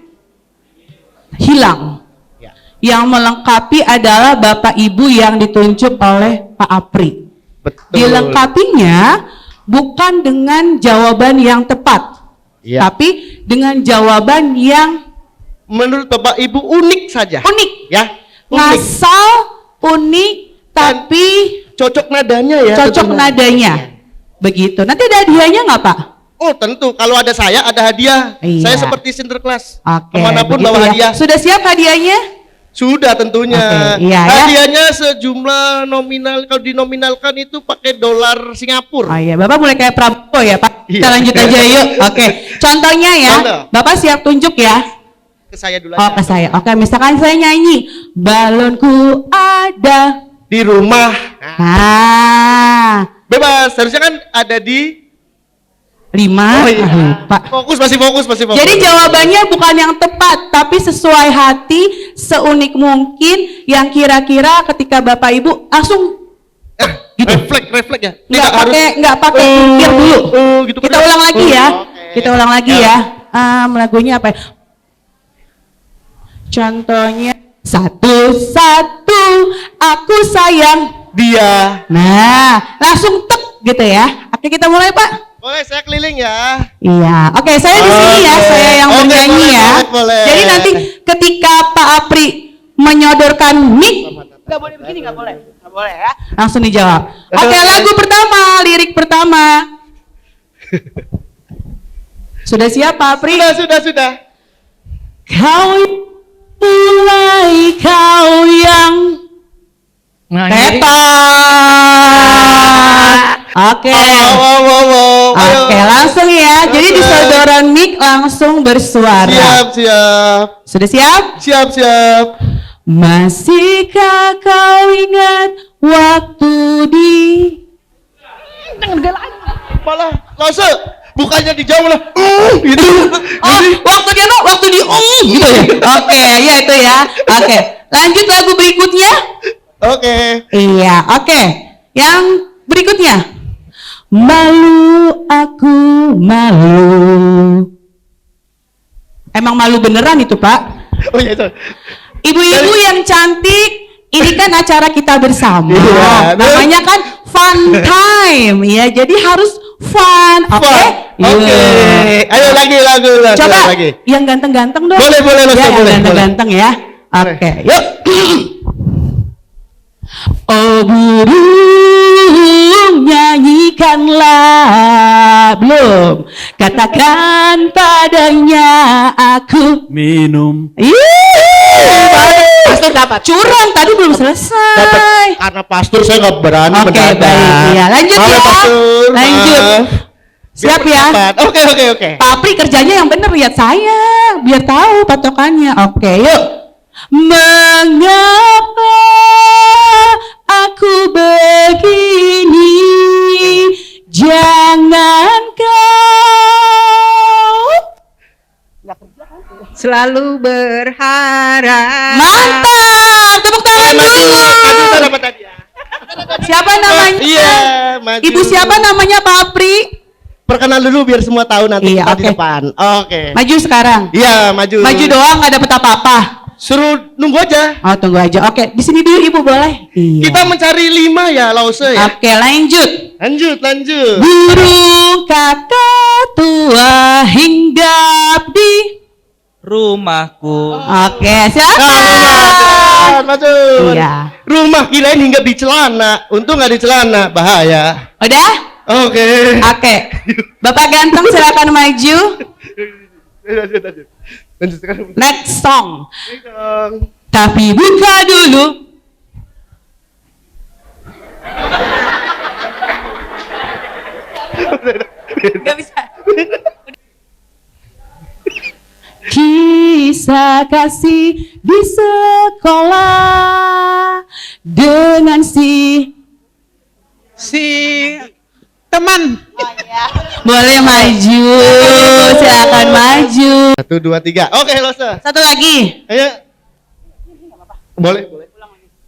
hilang. Ya. Yang melengkapi adalah Bapak Ibu yang ditunjuk oleh Pak Apri. Betul. Dilengkapinya bukan dengan jawaban yang tepat, Ya. tapi dengan jawaban yang Menurut Bapak Ibu unik saja. unik, Ya. Unik. ngasal, unik, tapi Cocok nadanya ya. cocok tentunya. nadanya. Begitu. Nanti ada hadiahnya nggak, Pak? Oh, tentu. Kalau ada saya ada hadiah. Iya. Saya seperti Sinterklas. Oke. Kemanapun begitu bawa ya. hadiah. Sudah siap hadiahnya? Sudah tentunya. Oke, iya, ya. Hadiahnya sejumlah nominal, kalau dinominalkan itu pakai dolar Singapura. Oh iya, Bapak mulai kayak Prabowo ya, Pak. Kita Iya. lanjut aja yuk. Oke. Contohnya ya, Contoh. Bapak siap tunjuk ya. Ke saya dulu Oh, aja. ke saya. Oke, misalkan saya nyanyi, balonku ada. Di rumah. Nah, Bebas, harusnya kan ada di 5. Oh iya. Lupa. Masih fokus. Jadi jawabannya bukan yang tepat, tapi sesuai hati, seunik mungkin, yang kira-kira ketika Bapak Ibu langsung gitu. refleks ya. Nggak pakai pikir dulu. Gitu Kita ulang lagi ya. Oke. Kita ulang lagi ya. Lagunya apa ya? Contohnya satu-satu aku sayang dia. Nah, langsung tek gitu ya. Oke, kita mulai, Pak. Boleh saya keliling ya. Iya, oke, saya di sini ya, Oke. saya yang Oke, bernyanyi boleh, ya. boleh. Jadi nanti ketika Pak Apri menyodorkan mic, nggak boleh begini, nggak boleh ya. Langsung dijawab. Oke, lagu pertama, lirik pertama. Sudah siap, Pak Apri? Sudah. Kau mulai, kau yang tepat. Oke. Wow. Oke, langsung ya. Jadi di sodoran mic langsung bersuara. Siap. Sudah siap? Siap. Masihkah kau ingat waktu di... Malah Lose, bukannya dijawab lah. Gitu. Oh, waktu di gitu ya? Oke, ya itu ya. Oke, lanjut lagu berikutnya. Oke. Iya, oke. Yang berikutnya. Malu aku, malu. Emang malu beneran itu, Pak? Oh iya, sorry. Ibu-ibu yang cantik, ini kan acara kita bersama. Iya, Namanya kan fun time ya. Jadi harus fun. Oke? Oke. Ayo lagi lagu. Coba lagi. yang ganteng-ganteng dong. Boleh, Ya, yang boleh. ganteng-ganteng ya. Oke, yuk. Oh burung, nyanyikanlah. Belum. Katakan padanya aku Minum. Pastor dapat. Curang, tadi belum selesai. Karena pastor saya nggak berani Oke, baik. Iya, lanjut Maaf, ya. pastor. Lanjut. Maaf. Siap Biar ya. cepat. Oke. Papri kerjanya yang bener, lihat saya biar tahu patokannya. Oke, yuk. Mengapa aku begini? Jangan kau Selalu berharap. mantap. Tepuk tangan dulu. Kita dapat tadi ya. Siapa namanya? Iya, maju. Ibu siapa namanya Papri? Perkenal dulu biar semua tahu nanti Iya, kita di oke. depan. Oke. Maju sekarang. Iya, maju. Maju doang, nggak dapet apa-apa. Suruh nunggu aja. Oh, tunggu aja. Oke, di sini dulu Ibu boleh? Iya. Kita mencari 5 ya, lause ya. Oke, lanjut. Lanjut. Burung kakak tua hinggap di Rumahku. Oke, siapa? Maju. Iya. Rumah kirain hingga di celana. Untung nggak di celana, bahaya. Udah? Oke. Oke. Bapak ganteng silakan maju. Lanjut sekarang. Next song. Dong. Tapi buka dulu. Gak bisa. Kisah kasih di sekolah dengan si Teman. boleh maju, silakan maju. 1, 2, 3. Oke, lose. Satu lagi. Ayo. Boleh.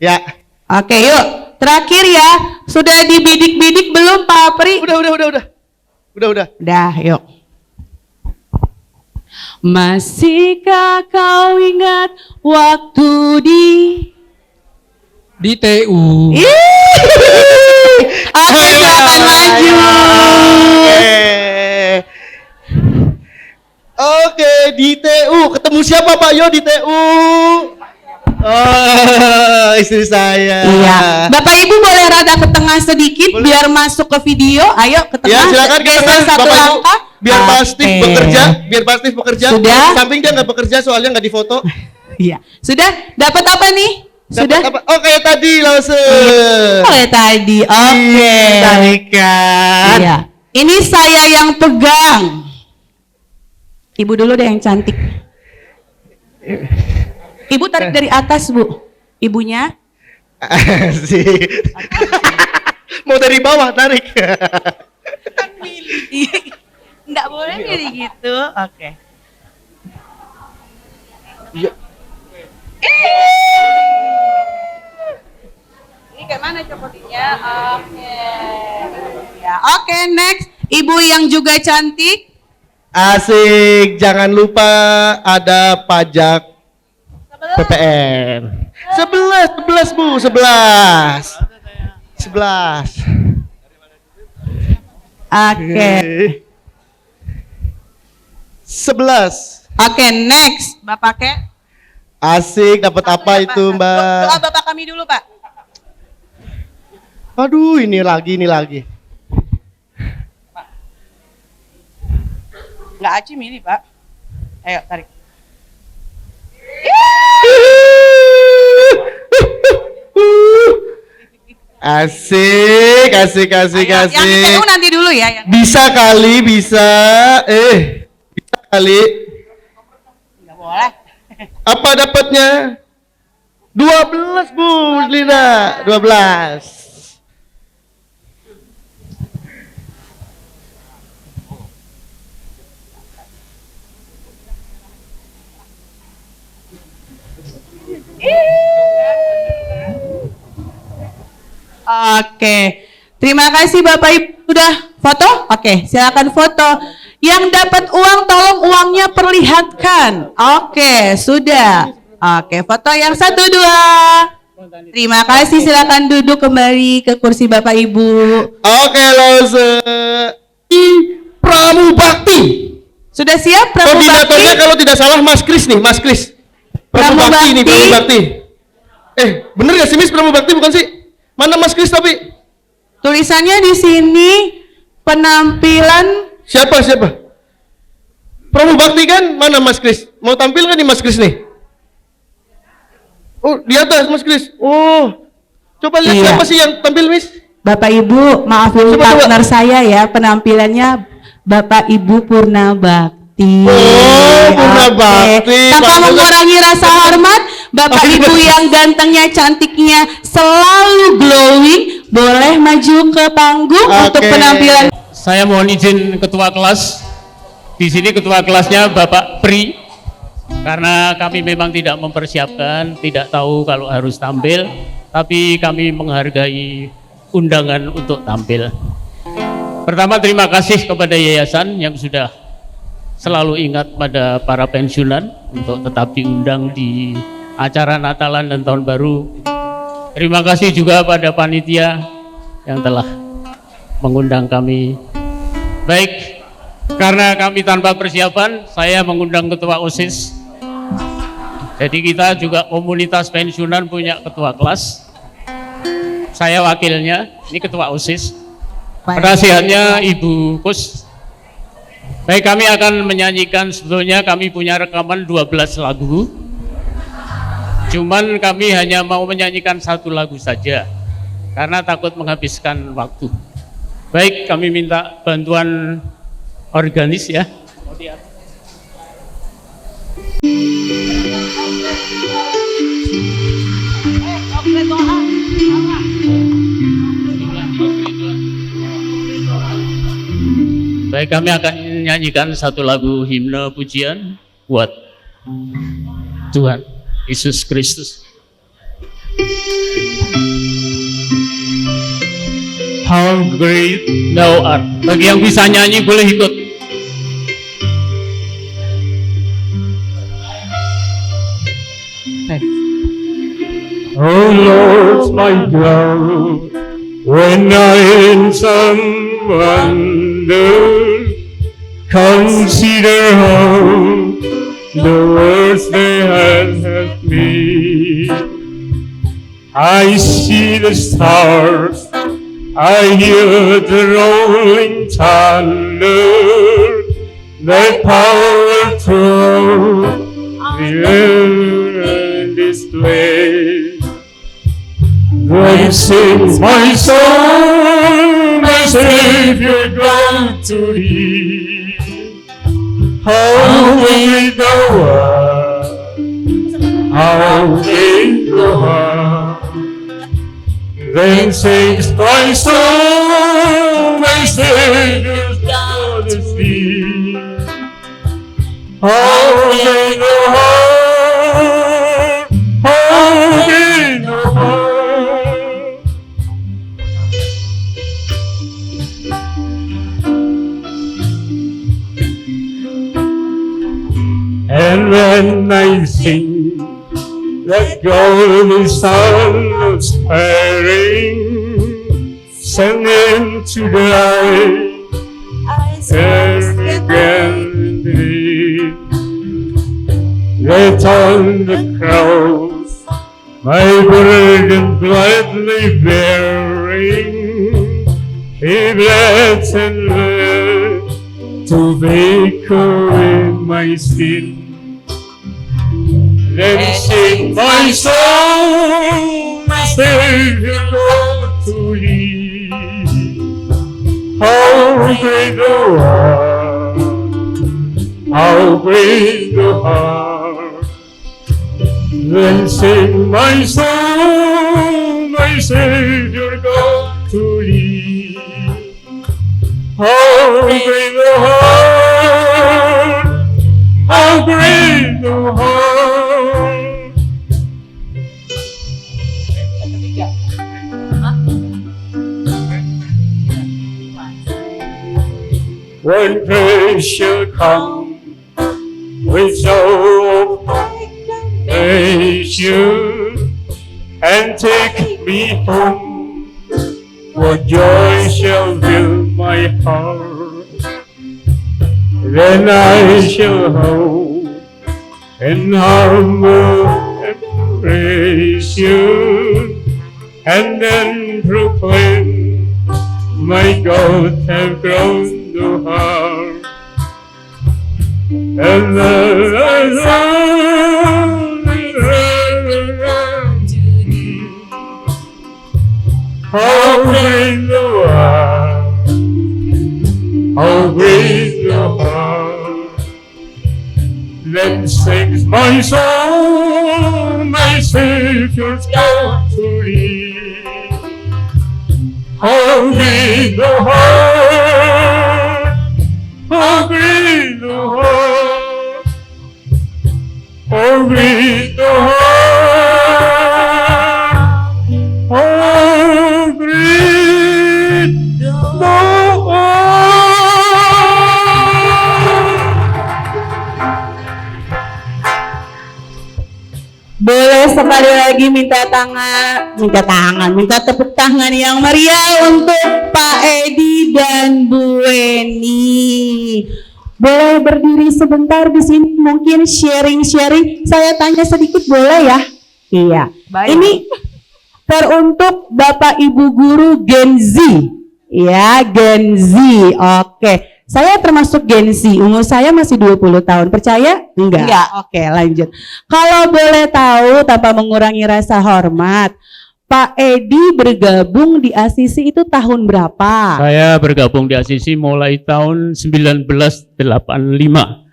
Ya. Oke, yuk. Terakhir ya. Sudah dibidik-bidik belum Pak Pri? Udah. Udah, yuk. Masihkah kau ingat waktu Di TU. Oke, silakan maju. Oke, di TU. Ketemu siapa Pak Yo di TU? Oh, istri saya. Iya. Bapak Ibu boleh rada ke tengah sedikit biar masuk ke video. Ayo ke tengah. Ya, silakan kita Geser satu Bapak Ibu. langkah. Biar Oke. Pastif bekerja. Sudah? Samping dia nggak bekerja soalnya nggak difoto. Iya. Sudah? Dapat apa nih? Sudah? Dapat apa? Oh, kayak tadi lause. Oleh tadi. Oke. Tarikan. Iya. Ini saya yang pegang. Ibu dulu deh yang cantik. Ibu tarik dari atas, Bu. Ibunya. Asik. Mau dari bawah tarik. Enggak boleh jadi gitu. Oke. Iya. Ini kayak mana copotinnya? Oke. Ya, oke, next. Ibu yang juga cantik. Asik. Jangan lupa ada pajak PPN. 11 Bu, 11. Oke. 11. Oke, next. Bapak ke? Asik, dapat apa itu, Doa Mbak? Bapak kami dulu, Pak. Aduh, ini lagi. Enggak acim ini, Pak. Ayo, tarik. Asik. Yang itu nanti dulu ya. Bisa kali. Bisa kali. Enggak boleh. Apa dapatnya? 12 Bu Lina, 12. Oke. Terima kasih Bapak Ibu sudah foto? Oke, silakan foto. Yang dapat uang tolong uangnya perlihatkan. Oke, sudah. Oke, foto yang 1, 2. Terima kasih, silakan duduk kembali ke kursi Bapak Ibu. Oke, Lose. Pramubakti. Sudah siap Pramubakti? Koordinatornya kalau tidak salah Mas Kris nih, Mas Kris. Pramubakti nih, Pramubakti. Bener gak sih Miss Pramubakti bukan sih? Mana Mas Kris tapi? Tulisannya di sini penampilan Siapa? Pramubakti kan? Mana Mas Kris? Mau tampil kan nih Mas Kris nih? Oh, di atas Mas Kris. Oh. Coba lihat siapa sih yang tampil, Miss? Bapak Ibu, maafin partner saya ya, penampilannya Bapak Ibu Purnabakti. Oh, Purnabakti. Tanpa mengurangi rasa hormat, Bapak Ibu yang gantengnya, cantiknya, selalu glowing, boleh maju ke panggung untuk penampilan. Saya mohon izin ketua kelas. Di sini ketua kelasnya Bapak Pri. Karena kami memang tidak mempersiapkan, tidak tahu kalau harus tampil, tapi kami menghargai undangan untuk tampil. Pertama, terima kasih kepada yayasan yang sudah selalu ingat pada para pensiunan untuk tetap diundang di acara Natalan dan Tahun Baru. Terima kasih juga pada panitia yang telah mengundang kami. Baik, karena kami tanpa persiapan, saya mengundang ketua OSIS. Jadi kita juga komunitas pensiunan punya ketua kelas. Saya wakilnya, ini ketua OSIS. Penasihatnya Ibu Kus. Baik, kami akan menyanyikan, sebetulnya kami punya rekaman 12 lagu. Cuman kami hanya mau menyanyikan 1 lagu saja, karena takut menghabiskan waktu. Baik, kami minta bantuan organis ya. Baik, kami akan menyanyikan 1 lagu himne pujian buat Tuhan Yesus Kristus. How great thou art. Bagi yang bisa nyanyi boleh ikut. Oh Lord, my God, when I in some wonder consider how the words they have helped me. I see the stars, I hear the rolling thunder, their power through the air and display. Then sings my soul, my Savior God to thee. How great thou art, how great thou art. Then sings my soul, my Savior God to thee. How great thou art, how great thou art. And when I sing that golden sun of sparing, sending to the light, turn again thee. Let on the cross my burden gladly bearing, He bled and bled to take away my sin. Then sing my soul, my Savior Lord to thee. How great thou art, how great thou art. Then sing my soul, my Savior God to thee. How great thou art, how great thou art. When praise shall come with sorrow of pain, you and take me home. What joy shall fill my heart? Then I shall hope and humble and praise you, and then proclaim, my God have grown to heart. And how great thou art, how great thou art. Then sings my soul, my Savior's come to thee. How great thou art, how great thou art, how great thou art, how great thou art. Boleh sekali lagi minta tepuk tangan yang meriah untuk Pak Edi dan Bu Weni. Boleh berdiri sebentar di sini, mungkin sharing-sharing. Saya tanya sedikit boleh ya? Iya. Baik. Ini teruntuk Bapak Ibu guru Gen Z. Ya, Gen Z. Oke. Saya termasuk Gen Z, umur saya masih 20 tahun. Percaya? Enggak. Enggak. Oke, lanjut. Kalau boleh tahu tanpa mengurangi rasa hormat, Pak Edi bergabung di ACC itu tahun berapa? Saya bergabung di ACC mulai tahun 1985.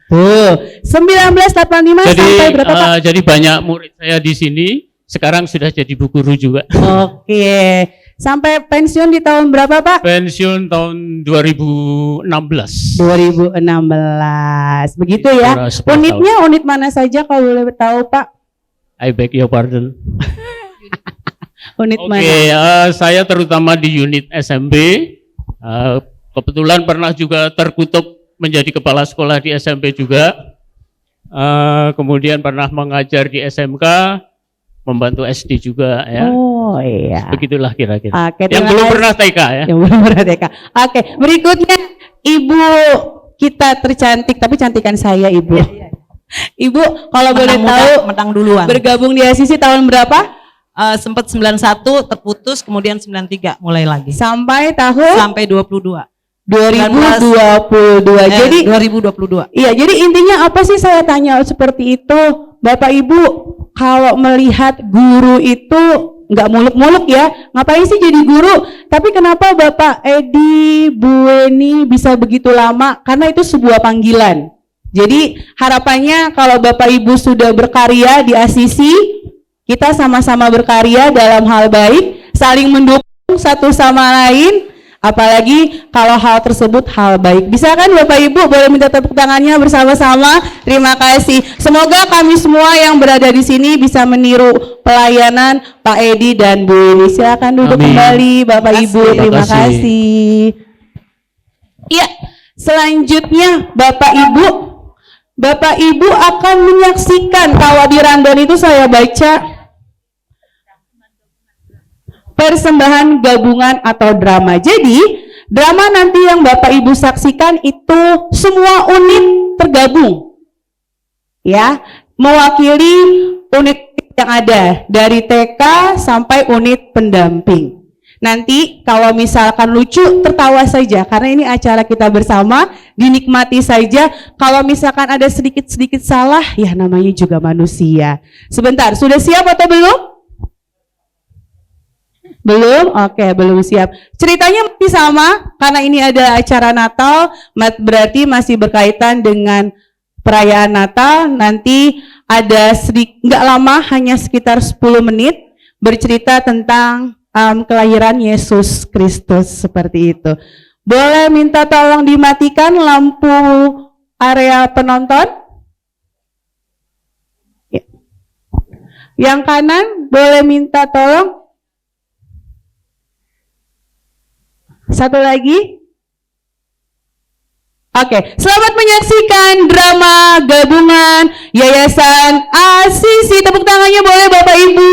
Tuh, 1985 Jadi, sampai berapa Pak? jadi banyak murid saya di sini. Sekarang sudah jadi bu guru juga. Oke, sampai pensiun di tahun berapa Pak? Pensiun tahun 2016. 2016, begitu ya. Kurang 10 Unitnya unit mana saja kalau boleh tahu Pak? I beg your pardon. Unit Oke, mana? saya terutama di unit SMP. Kebetulan pernah juga terkutuk menjadi kepala sekolah di SMP juga. Kemudian pernah mengajar di SMK, membantu SD juga ya. Oh iya. Begitulah kira-kira. Oke, Yang terima belum kasih. pernah TK ya. Yang belum pernah TK. Oke, berikutnya Ibu kita tercantik, tapi cantikan saya Ibu. Ibu, kalau boleh tahu menang duluan. bergabung di ACC tahun berapa? Sempat 91 terputus, kemudian 93 mulai lagi. Sampai tahun Sampai 22. 2022. Jadi 2022. iya, jadi intinya apa sih saya tanya seperti itu, Bapak Ibu? Kalau melihat guru itu nggak muluk-muluk ya, ngapain sih jadi guru? Tapi kenapa Bapak Edi, Bu Weni bisa begitu lama? Karena itu sebuah panggilan. Jadi harapannya kalau Bapak Ibu sudah berkarya di ACC, kita sama-sama berkarya dalam hal baik, saling mendukung satu sama lain. Apalagi kalau hal tersebut hal baik. Bisa kan Bapak Ibu boleh minta tepuk tangannya bersama-sama. Terima kasih. Semoga kami semua yang berada di sini bisa meniru pelayanan Pak Edi dan Bu Weni. Silakan duduk Amin. kembali Bapak Terima Ibu. kasih. Terima Terima kasih. kasih. Iya, selanjutnya Bapak Ibu akan menyaksikan kalau di rundown itu saya baca persembahan gabungan atau drama. Jadi, drama nanti yang Bapak Ibu saksikan itu semua unit tergabung. Ya, mewakili unit yang ada dari TK sampai unit pendamping. Nanti kalau misalkan lucu, tertawa saja karena ini acara kita bersama, dinikmati saja. Kalau misalkan ada sedikit-sedikit salah, ya namanya juga manusia. Sebentar, sudah siap atau belum? Belum? Oke, belum siap. Ceritanya masih sama, karena ini ada acara Natal, berarti masih berkaitan dengan perayaan Natal. Nanti ada nggak lama, hanya sekitar 10 menit, bercerita tentang kelahiran Yesus Kristus, seperti itu. Boleh minta tolong dimatikan lampu area penonton? Ya. Yang kanan, boleh minta tolong? Satu lagi. Oke, selamat menyaksikan drama gabungan Yayasan Asisi. Tepuk tangannya boleh Bapak Ibu.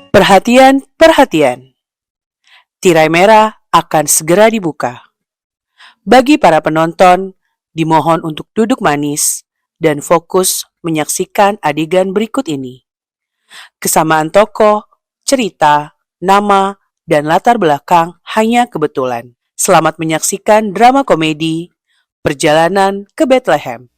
Perhatian, perhatian. Tirai merah akan segera dibuka. Bagi para penonton, dimohon untuk duduk manis dan fokus menyaksikan adegan berikut ini. Kesamaan tokoh, cerita, nama, dan latar belakang hanya kebetulan. Selamat menyaksikan drama komedi Perjalanan ke Bethlehem.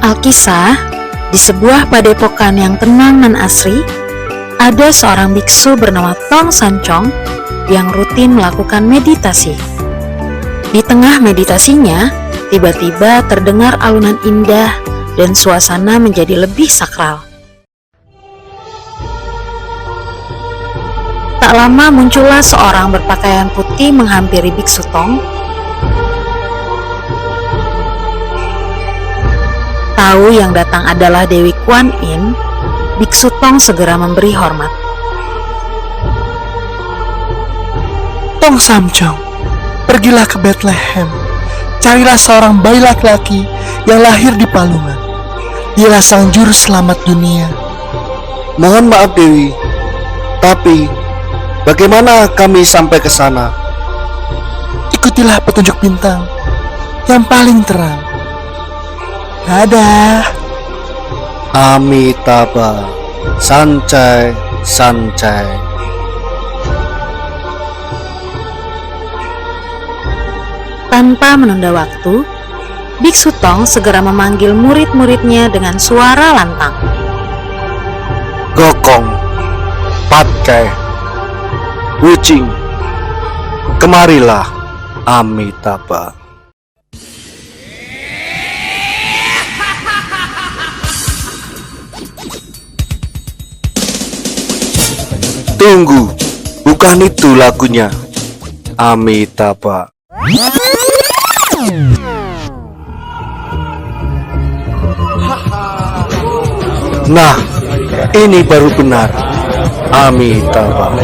Alkisah, di sebuah padepokan yang tenang dan asri, ada seorang biksu bernama Tong Sancong yang rutin melakukan meditasi. Di tengah meditasinya, tiba-tiba terdengar alunan indah dan suasana menjadi lebih sakral. Tak lama muncullah seorang berpakaian putih menghampiri biksu Tong. Tahu yang datang adalah Dewi Kuan Yin, biksu Tong segera memberi hormat. Tong Samjong, pergilah ke Bethlehem. Carilah seorang bayi laki-laki yang lahir di palungan. Dialah sang juru selamat dunia. Mohon maaf Dewi, tapi bagaimana kami sampai ke sana? Ikutilah petunjuk bintang yang paling terang. Dadah. Amitabha, Sancai, Sancai. Tanpa menunda waktu, biksu Tong segera memanggil murid-muridnya dengan suara lantang. Gokong, Patkai, Wucing, kemarilah Amitabha. Tunggu, bukan itu lagunya. Amitabha. Nah, ini baru benar. Amitabha.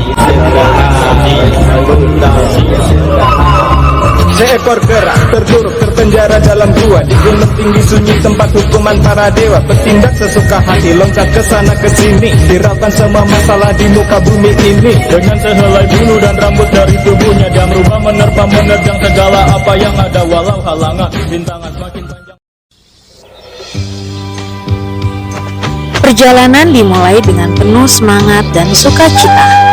Seekor kera terjuruk terpenjara dalam gua di gunung tinggi sunyi tempat hukuman para dewa. Bertindak sesuka hati, loncat ke sana ke sini, hiraukan semua masalah di muka bumi ini. Dengan sehelai bulu dan rambut dari tubuhnya, dia merubah menerpa menerjang segala apa yang ada, walau halangan bintangan semakin panjang. Perjalanan dimulai dengan penuh semangat dan sukacita.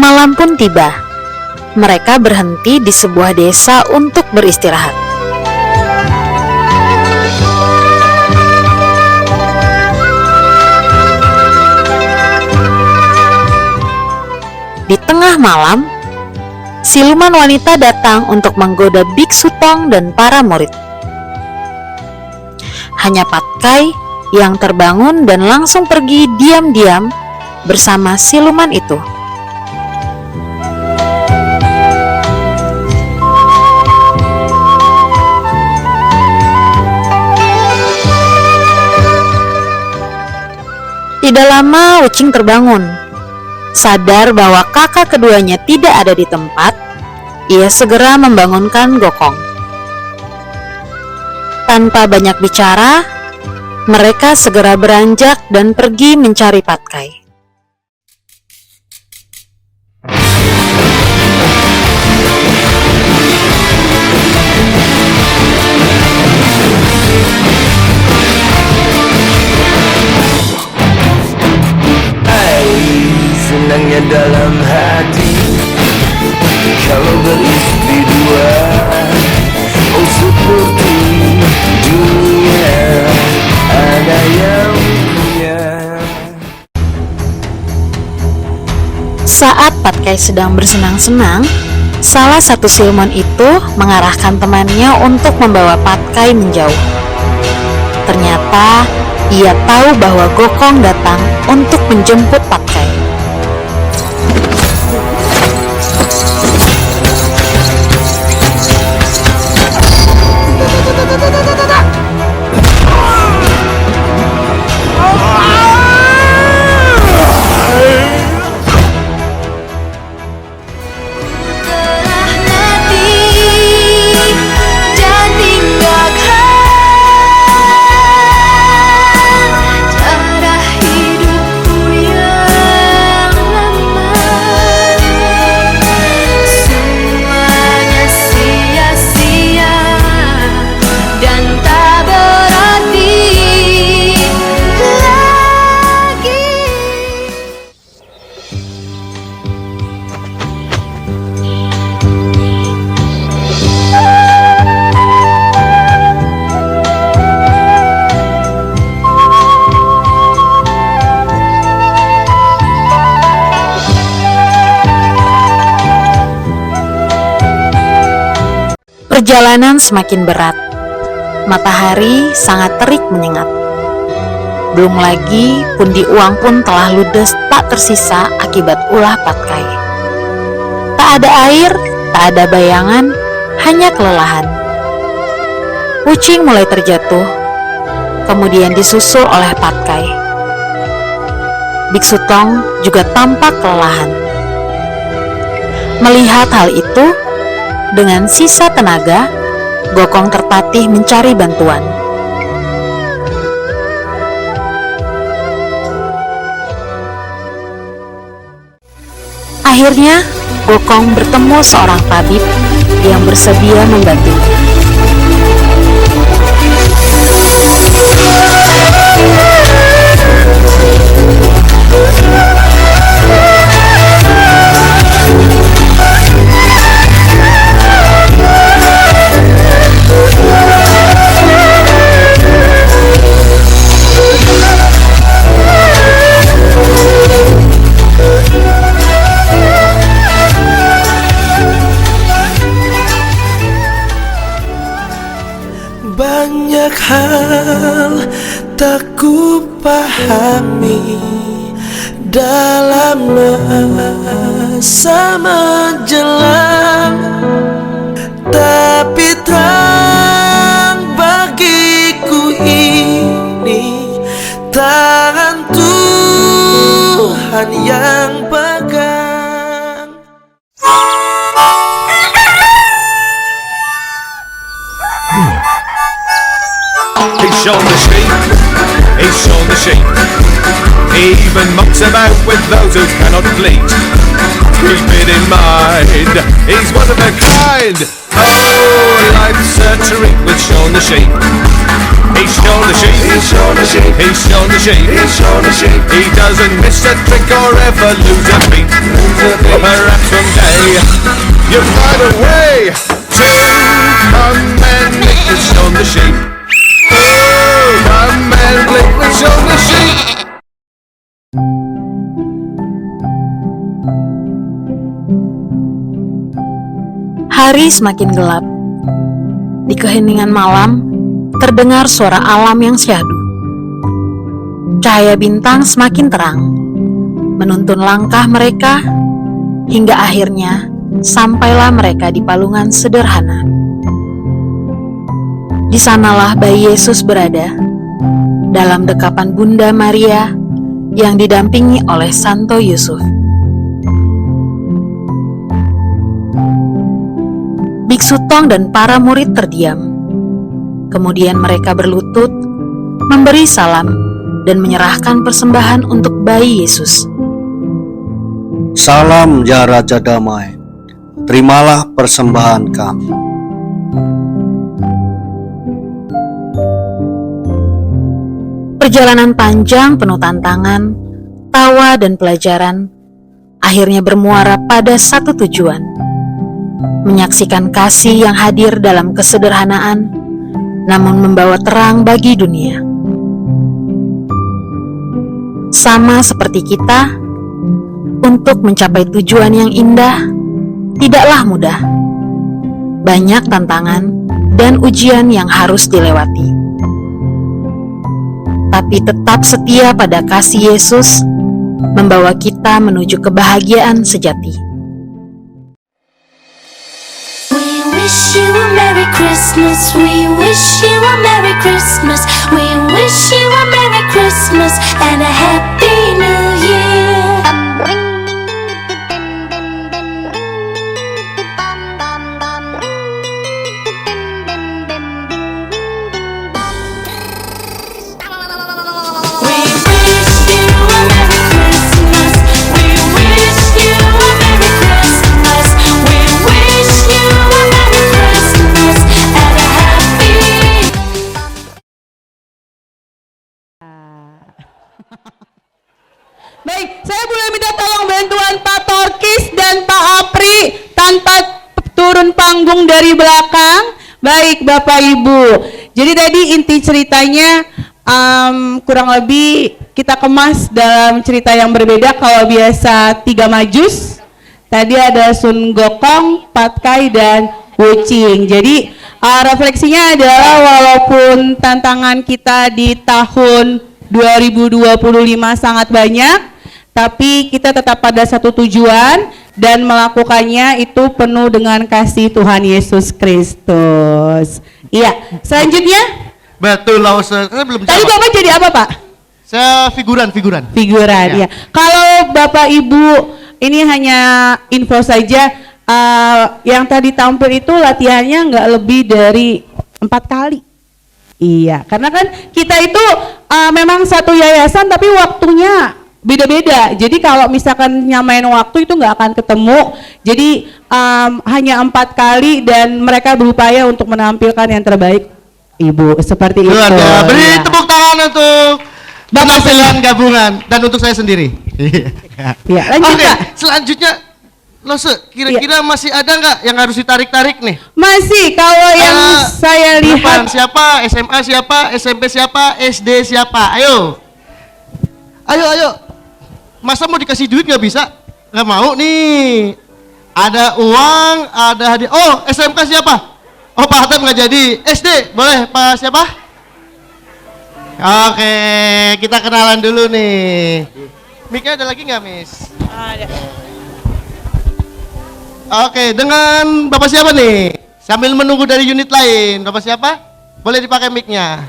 Malam pun tiba. Mereka berhenti di sebuah desa untuk beristirahat. Di tengah malam, siluman wanita datang untuk menggoda Biksu Tong dan para murid. Hanya Patkai yang terbangun dan langsung pergi diam-diam bersama siluman itu. Tidak lama Wuching terbangun. Sadar bahwa kakak keduanya tidak ada di tempat, ia segera membangunkan Gokong. Tanpa banyak bicara, mereka segera beranjak dan pergi mencari Patkai. Senangnya dalam hati kalau beristri dua, oh seperti dunia ada yang punya. Saat Patkai sedang bersenang-senang, salah satu siluman itu mengarahkan temannya untuk membawa Patkai menjauh. Ternyata ia tahu bahwa Gokong datang untuk menjemput Patkai. Perjalanan semakin berat. Matahari sangat terik menyengat. Belum lagi pundi uang pun telah ludes tak tersisa akibat ulah Patkai. Tak ada air, tak ada bayangan, hanya kelelahan. Wuching mulai terjatuh, kemudian disusul oleh Patkai. Biksu Tong juga tampak kelelahan. Melihat hal itu, dengan sisa tenaga, Gokong tertatih mencari bantuan. Akhirnya, Gokong bertemu seorang tabib yang bersedia membantunya. Banyak hal tak ku pahami dalam masa menjelang, tapi terang bagiku ini tangan Tuhan yang pegang. He's shown the sheep, he's shown the sheep. He even mucks about with those who cannot bleat. Keep it in mind, he's one of a kind. Oh, life's a treat with Shaun the sheep. He's shown the sheep, he's shown the sheep, he's shown the sheep, he's shown the sheep. He doesn't miss a trick or ever lose a beat. you find a way to come and make us show the shape. Oh, come and make us show the shape. Hari semakin gelap. Di keheningan malam, terdengar suara alam yang syahdu. Cahaya bintang semakin terang, menuntun langkah mereka, hingga akhirnya sampailah mereka di palungan sederhana. Di sanalah bayi Yesus berada, dalam dekapan Bunda Maria yang didampingi oleh Santo Yusuf. Biksu Tong dan para murid terdiam. Kemudian mereka berlutut, memberi salam, dan menyerahkan persembahan untuk bayi Yesus. Salam ya Raja Damai, terimalah persembahan kami. Perjalanan panjang penuh tantangan, tawa dan pelajaran, akhirnya bermuara pada satu tujuan: menyaksikan kasih yang hadir dalam kesederhanaan, namun membawa terang bagi dunia. Sama seperti kita, untuk mencapai tujuan yang indah tidaklah mudah. Banyak tantangan dan ujian yang harus dilewati. Tapi tetap setia pada kasih Yesus membawa kita menuju kebahagiaan sejati. We wish you a Merry Christmas. We wish you a Merry Christmas. We wish you a Merry Christmas and a Happy New Year. Baik, saya boleh minta tolong bantuan Pak Torkis dan Pak Apri tanpa turun panggung dari belakang. Baik Bapak Ibu, jadi tadi inti ceritanya kurang lebih kita kemas dalam cerita yang berbeda. Kalau biasa 3 majus, tadi ada Sun Gokong, Patkai, dan Wuching. Jadi refleksinya adalah walaupun tantangan kita di tahun 2025 sangat banyak, tapi kita tetap pada satu tujuan dan melakukannya itu penuh dengan kasih Tuhan Yesus Kristus. Iya, selanjutnya. Betul lah Ustaz, saya belum Tadi jawab. Bapak jadi apa Pak? Saya figuran. Figuran, ya. Kalau Bapak Ibu, ini hanya info saja, yang tadi tampil itu latihannya nggak lebih dari 4 kali. Iya, karena kan kita itu memang satu yayasan tapi waktunya beda-beda. Jadi kalau misalkan nyamain waktu itu nggak akan ketemu. Jadi hanya 4 kali dan mereka berupaya untuk menampilkan yang terbaik, Ibu. Seperti itu. Beri tepuk tangan untuk penampilan gabungan dan untuk saya sendiri. Iya, lanjut Oke, Pak. selanjutnya Lose, kira-kira masih ada nggak yang harus ditarik-tarik nih? Masih, kalau yang saya lihat. Siapa? SMA siapa? SMP siapa? SD siapa? Ayo. Masa mau dikasih duit nggak bisa? Nggak mau nih. Ada uang, ada hadiah. Oh, SMK siapa? Oh, Pak Hatem nggak jadi. SD boleh Pak siapa? Oke, kita kenalan dulu nih. Mic-nya ada lagi nggak, Miss? Ada. Oke, dengan Bapak siapa nih? Sambil menunggu dari unit lain, Bapak siapa? Boleh dipakai mic-nya.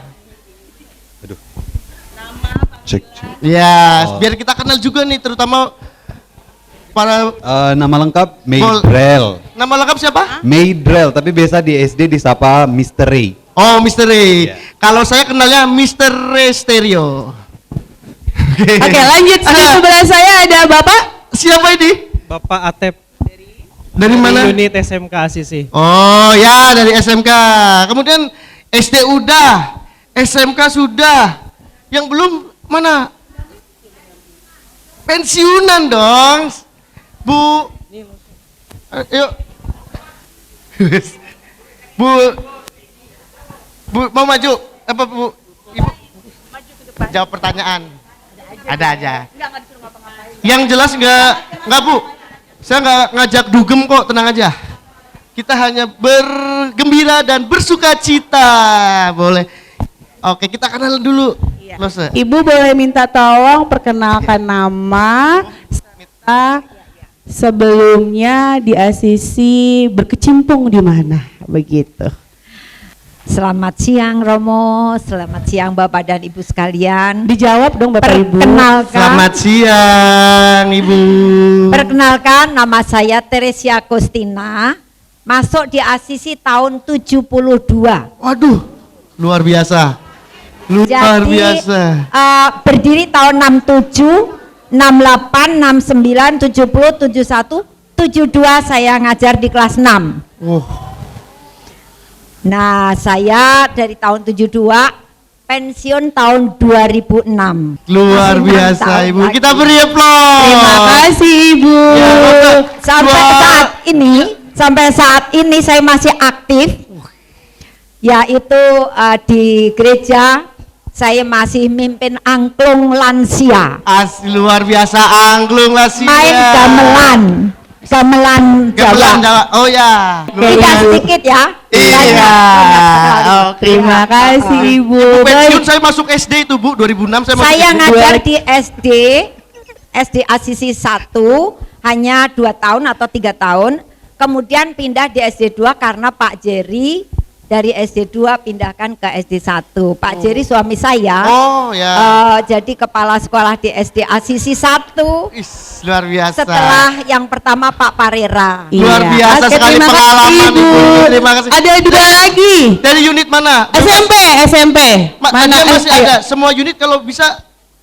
Cek. Ya, biar kita kenal juga nih, terutama para Nama lengkap Maydrel. Nama lengkap siapa? Maydrel, tapi biasa di SD disapa Mr. Ray. Oh, Mr. Ray. Kalau saya kenalnya Mr. Ray Stereo. Oke, lanjut. Di sebelah saya ada Bapak. Siapa ini? Bapak Atep. Dari mana? Unit SMK Asisi. Oh ya, dari SMK. Kemudian SD udah, SMK sudah. Yang belum mana? Pensiunan dong, Bu. Yuk, Bu, mau maju? Apa Bu? Ibu? Jawab pertanyaan. Ada aja. Yang jelas nggak Bu. Saya nggak ngajak dugem kok, tenang aja. Kita hanya bergembira dan bersuka cita, boleh. Oke, kita kenalan dulu. Lose. Ibu boleh minta tolong perkenalkan nama, sebelumnya di Asisi berkecimpung di mana, begitu. Selamat siang Romo, selamat siang Bapak dan Ibu sekalian. Dijawab dong Bapak Ibu. Perkenalkan. Selamat siang Ibu. Perkenalkan, nama saya Teresia Agustina. Masuk di Asisi tahun 72. Waduh, luar biasa. Luar biasa. Berdiri tahun 67, 68, 69, 70, 71, 72 saya ngajar di kelas 6. Nah, saya dari tahun 72 pensiun tahun 2006. Luar biasa Ibu. Kita beri aplaus. Terima kasih Ibu. Sampai saat ini saya masih aktif. Yaitu di gereja saya masih mimpin angklung lansia. Luar biasa, angklung lansia. Main gamelan Jawa. Oh ya. Tidak sedikit ya. Iya. Terima kasih Ibu. Pensiun saya masuk SD itu Bu, 2006 saya masuk Saya SD. ngajar di SD Asisi 1 hanya 2 tahun atau 3 tahun. Kemudian pindah di SD 2 karena Pak Jerry dari SD 2 pindahkan ke SD 1. Pak Jerry suami saya. Jadi kepala sekolah di SD Asisi 1. Luar biasa. Setelah yang pertama Pak Parera. Luar biasa sekali pengalaman Ibu. Terima kasih. Ada dua lagi. Dari unit mana? SMP. Mana masih ada? Semua unit kalau bisa.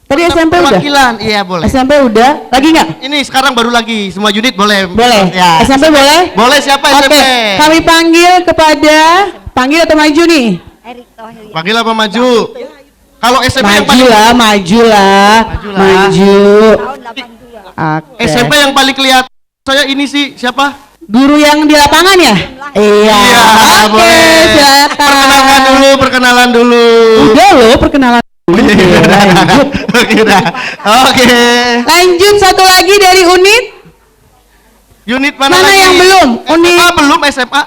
Tadi SMP udah? Perwakilan, iya boleh. SMP udah? Lagi nggak? Ini sekarang baru lagi, semua unit boleh. Boleh? Ya. SMP boleh? Boleh, siapa SMP? Oke, kami panggil kepada, panggil atau maju nih? Panggil apa maju? Kalau SMP yang paling maju. Oke. SMP yang paling kelihatan saya ini sih siapa? Guru yang di lapangan ya? Iya. Oke, silakan. Perkenalan dulu. Udah loh perkenalan. Lanjut. Oke. Lanjut satu lagi dari unit. Unit mana lagi? yang belum? Unit belum SMA.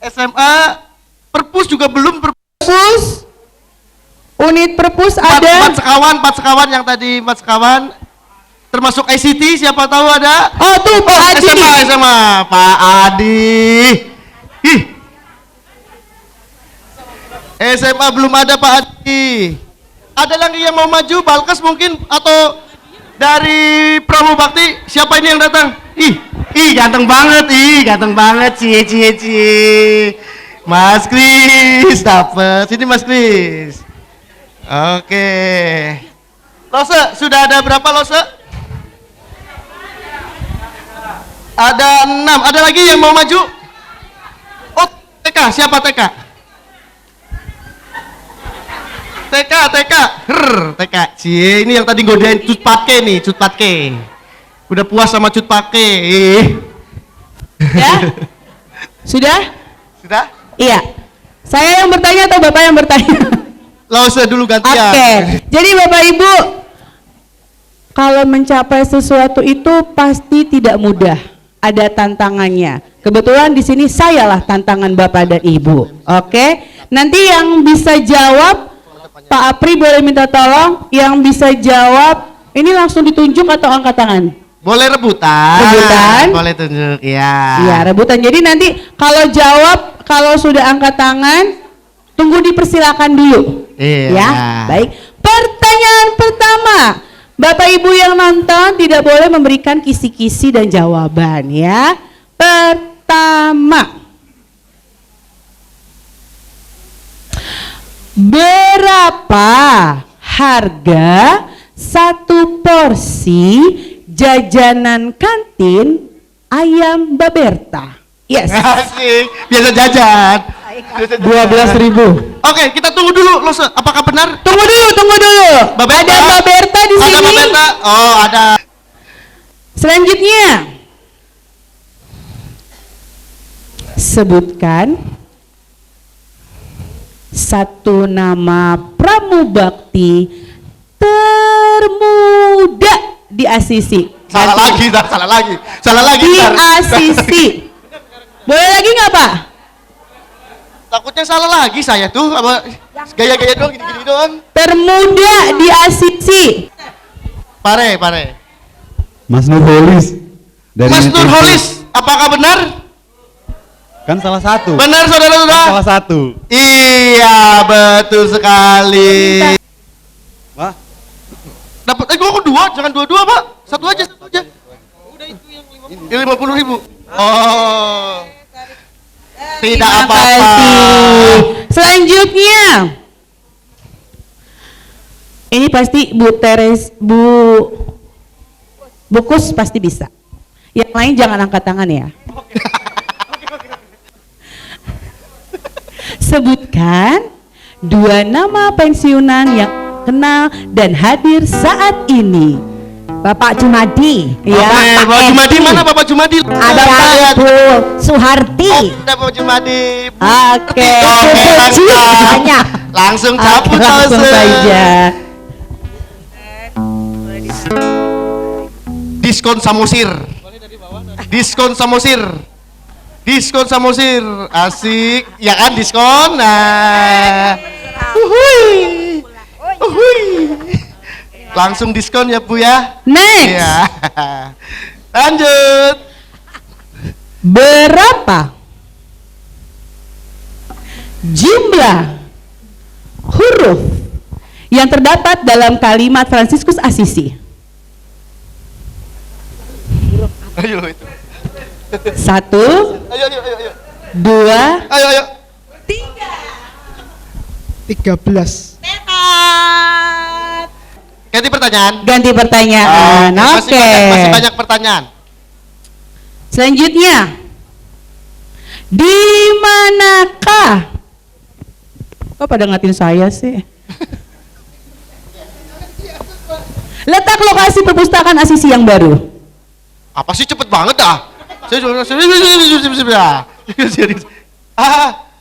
SMA. Perpus juga belum. Perpus. Unit perpus ada. 4 sekawan yang tadi 4 sekawan. Termasuk ICT siapa tahu ada? Oh tuh Pak Adi. SMA Pak Adi. SMA belum ada Pak Adi. Ada lagi yang mau maju, Balkes mungkin atau dari Pramu Bakti? Siapa ini yang datang? Ganteng banget, cie. Mas Kris dapet. Sini Mas Kris. Oke. Lose, sudah ada berapa lose? Ada 6. Ada lagi yang mau maju? Oh, TK. Siapa TK? TK. Cie, ini yang tadi godain Cut Patke nih, Cut Patke. Udah puas sama Cut Patke. Ya? Sudah? Sudah? Iya. Saya yang bertanya atau Bapak yang bertanya? Lause dulu gantian. Oke. Jadi Bapak Ibu, kalau mencapai sesuatu itu pasti tidak mudah. Ada tantangannya. Kebetulan di sini sayalah tantangan Bapak dan Ibu. Oke. Nanti yang bisa jawab, Pak Apri boleh minta tolong. Yang bisa jawab, ini langsung ditunjuk atau angkat tangan? Boleh rebutan. Boleh tunjuk, ya. Iya, rebutan. Jadi nanti kalau jawab, kalau sudah angkat tangan, tunggu dipersilakan dulu. Iya. Ya, baik. Pertanyaan pertama, Bapak Ibu yang nonton tidak boleh memberikan kisi-kisi dan jawaban ya. Pertama, berapa harga satu porsi jajanan kantin ayam Baberta? Yes. Asik, biasa jajan. 12.000. Oke, kita tunggu dulu, Lose. Apakah benar? Tunggu dulu. Baberta. Ada Baberta di sini. Ada Baberta. Oh, ada. Selanjutnya, Sebutkan satu nama pramubakti termuda di Asisi. Salah lagi, salah lagi. Di Asisi. Boleh lagi nggak Pak? Takutnya salah lagi saya tuh, apa gaya-gaya doang, gini-gini doang. Termuda di Asisi. Pare. Mas Nurholis. Mas Nurholis, apakah benar? Kan salah satu. Benar saudara-saudara? Salah satu. Iya, betul sekali. Wah. Dapat gua dua, jangan dua-dua, Pak. Satu aja. Udah itu yang 50.000. Oh. Tidak Terima apa-apa. kasih. Selanjutnya. Ini pasti Bu Bukus pasti bisa. Yang lain jangan angkat tangan ya. Sebutkan dua nama pensiunan yang kenal dan hadir saat ini. Bapak Jumadi. Ya, Bapak Jumadi mana Bapak Jumadi? Ada Bu Suharti. Ada Bapak Jumadi. Oke. Banyak. Langsung cabut Langsung saja. Diskon Samosir. Diskon Samosir. Asik. Ya kan diskon. Nah. Langsung diskon ya Bu ya. Next. Ya. Lanjut. Berapa jumlah huruf yang terdapat dalam kalimat Fransiskus Asisi? Ayo itu. 1, Ayo. 2, Ayo. 13. Ganti pertanyaan. Ganti pertanyaan. Oke. Masih banyak pertanyaan. Selanjutnya, di manakah? Kok pada ngatin saya sih? Letak lokasi perpustakaan Asisi yang baru. Apa sih cepet banget dah?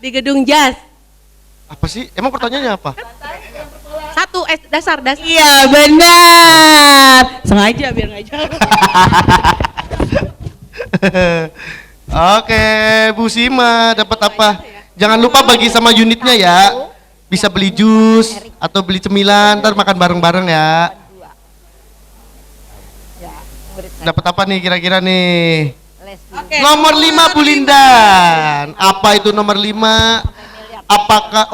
Di Gedung Jas. Apa sih? Emang pertanyaannya apa? 1 dasar. Iya benar. Sengaja biar nggak jauh. Oke, Bu Sima dapat apa? Jangan lupa bagi sama unitnya ya. Bisa beli jus atau beli cemilan, ntar makan bareng-bareng ya. Dapat apa nih kira-kira nih? Nomor 5 Bu Lindan. Apa itu nomor 5? Apakah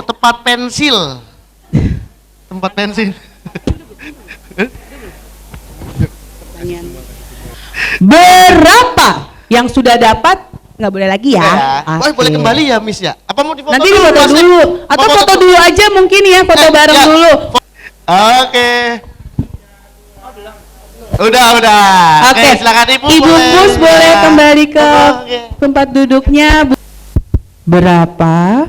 tempat pensil? Tempat pensil. Berapa yang sudah dapat? Nggak boleh lagi ya. Wah, boleh kembali ya Miss ya? Apa mau difoto Nanti dulu, foto Mas? dulu atau Mau foto dulu aja mungkin ya, foto bareng ya. dulu. Oke. Udah. Oke, silakan Ibu. Ibu Bus boleh kembali ke tempat duduknya. Berapa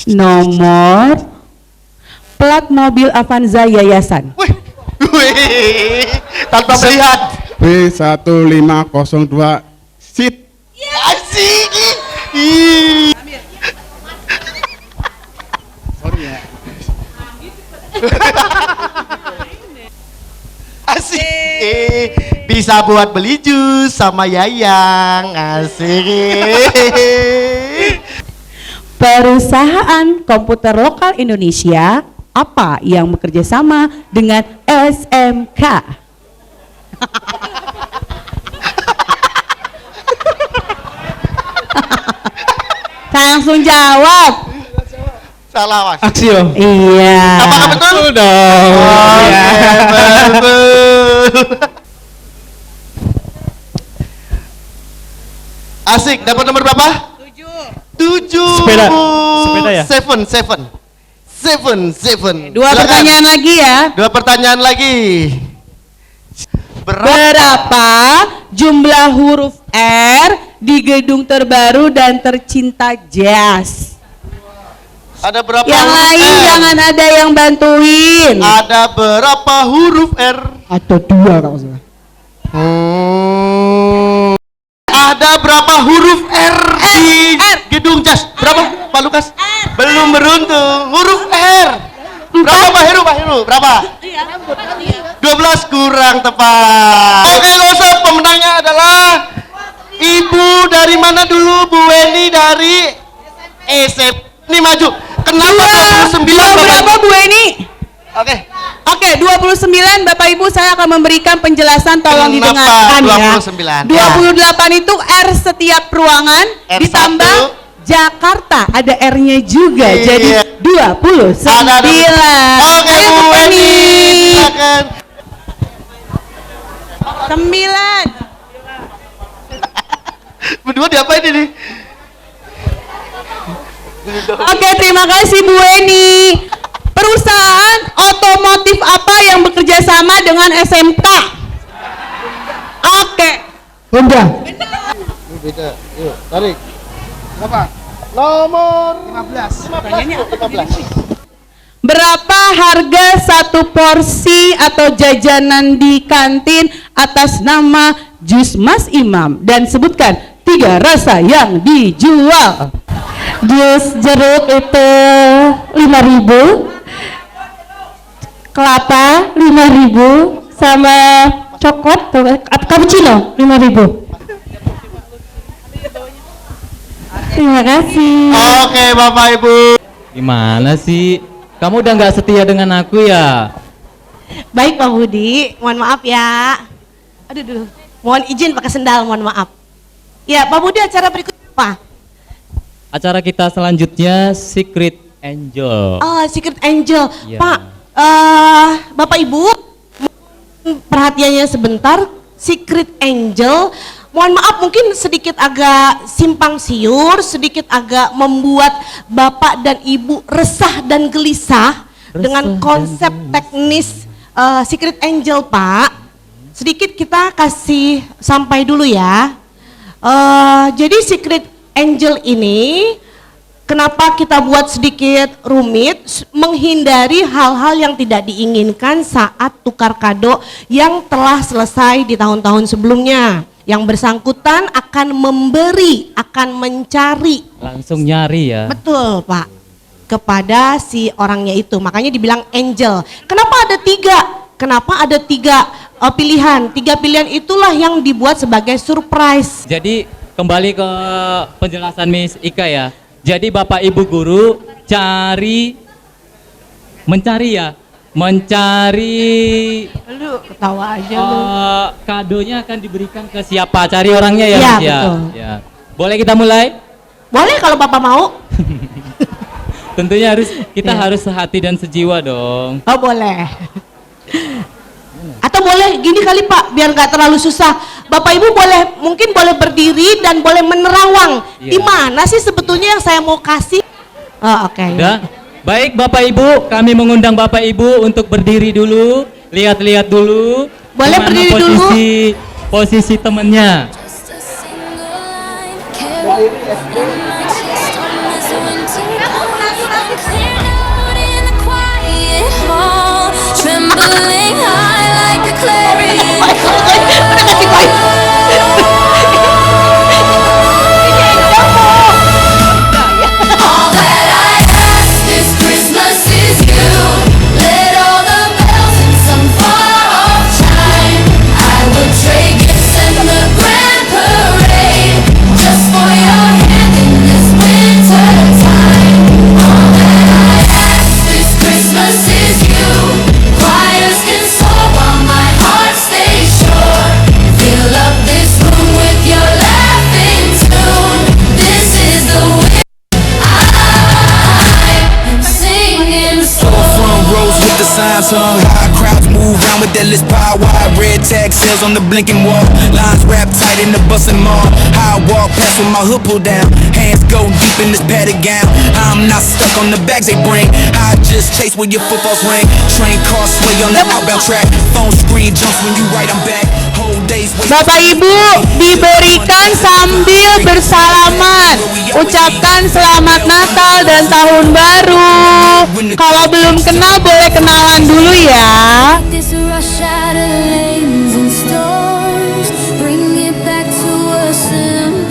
nomor plat mobil Avanza Yayasan? Wih, tanpa melihat. B1502 SIT. Asik. Asik. Bisa buat beli jus sama Yayang. Asik. Perusahaan komputer lokal Indonesia apa yang bekerja sama dengan SMK? Langsung jawab. Salah Mas. Aksio. Iya. Apakah betul? Dong. Betul. Asik, dapat nomor berapa? 7. Sepeda ya? 7. Dua pertanyaan lagi ya. 2 pertanyaan lagi. Berapa jumlah huruf R di gedung terbaru dan tercinta Jazz? Ada berapa Yang huruf lain R? jangan ada yang bantuin. Ada berapa huruf R? Ada 2 kalau salah. Ada Ada berapa huruf R di gedung jas? Berapa Pak Lukas? Belum beruntung. Huruf R. Berapa Pak Heru? Pak Heru, berapa? 12 kurang tepat. Oke, langsung pemenangnya adalah Ibu dari mana dulu? Bu Weni dari SMP. Ini maju. Kenapa 29 berapa Bu Weni? Oke. Oke, 29 Bapak Ibu, saya akan memberikan penjelasan, tolong didengarkan ya. 29? 28 itu R setiap ruangan R1. ditambah Jakarta, ada R-nya juga, Iya. jadi 29. Oke, Ayo Bu Pak Weni, Weni. silakan. 9. Berdua diapain ini? Oke, terima kasih Bu Weni. Perusahaan otomotif apa yang bekerja sama dengan SMK? Oke. Honda. Beda. Yuk, tarik. Berapa? Nomor 15. Berapa harga satu porsi atau jajanan di kantin atas nama jus Mas Imam? Dan sebutkan 3 rasa yang dijual. Jus jeruk itu 5.000, kelapa 5.000, sama coklat cappuccino 5.000. Terima kasih. Oke, Bapak Ibu. Gimana sih? Kamu udah nggak setia dengan aku ya? Baik Pak Budi, mohon maaf ya. Aduh, mohon izin pakai sendal, mohon maaf. Ya Pak Budi, acara berikutnya apa? Acara kita selanjutnya Secret Angel. Oh, Secret Angel. Iya. Pak, Bapak Ibu, perhatiannya sebentar. Secret Angel, mohon maaf mungkin sedikit agak simpang siur, sedikit agak membuat Bapak dan Ibu resah dan gelisah dengan konsep teknis Secret Angel, Pak. Sedikit kita kasih sampai dulu ya. Jadi Secret Angel ini kenapa kita buat sedikit rumit, menghindari hal-hal yang tidak diinginkan saat tukar kado yang telah selesai di tahun-tahun sebelumnya. Yang bersangkutan akan memberi, akan mencari. Langsung nyari ya. Betul Pak, kepada si orangnya itu, makanya dibilang angel. Kenapa ada 3? Kenapa ada 3 pilihan? 3 pilihan itulah yang dibuat sebagai surprise. Jadi kembali ke penjelasan Miss Ika ya. Jadi Bapak Ibu guru mencari lu ketawa aja lu. Kadonya akan diberikan ke siapa? Cari orangnya ya, Ya, Miss, betul. Ya. Boleh kita mulai? Boleh kalau Bapak mau. Tentunya kita harus sehati dan sejiwa dong. Oh boleh. Atau boleh gini kali Pak, biar nggak terlalu susah. Bapak Ibu mungkin boleh berdiri dan boleh menerawang. Di mana sih sebetulnya yang saya mau kasih? Oh, oke. Udah. Baik Bapak Ibu, kami mengundang Bapak Ibu untuk berdiri dulu, lihat-lihat dulu. Boleh Gimana berdiri dulu. Posisi temennya. Trembling high like a clarion All that I ask this Christmas is you. Let all the bells in some far-off chime. I will trade gifts and the grand parade just for your hand in this winter time. All that I ask this Christmas is you. Choirs can soar while my heart stays sure. Fill up this room with your laughing tune. This is the way I'm singing Front rows with the signs hung high, crowds move around with that list pile wide. Red tag sails on the blinking wall, lines wrapped tight in the bustin' mall. How I walk past with my hood pulled down, hands go deep in this padded gown. I'm not stuck on the bags they bring, I just chase where your footfalls ring. Train car sway on the outbound track, phone screen jumps when you right, I'm back. Whole days wait. Bapak Ibu diberikan sambil bersalaman. Ucapkan selamat Natal dan Tahun Baru. Kalau belum kenal boleh kenalan dulu ya. this rush out of lanes and storms. Bring it back to us in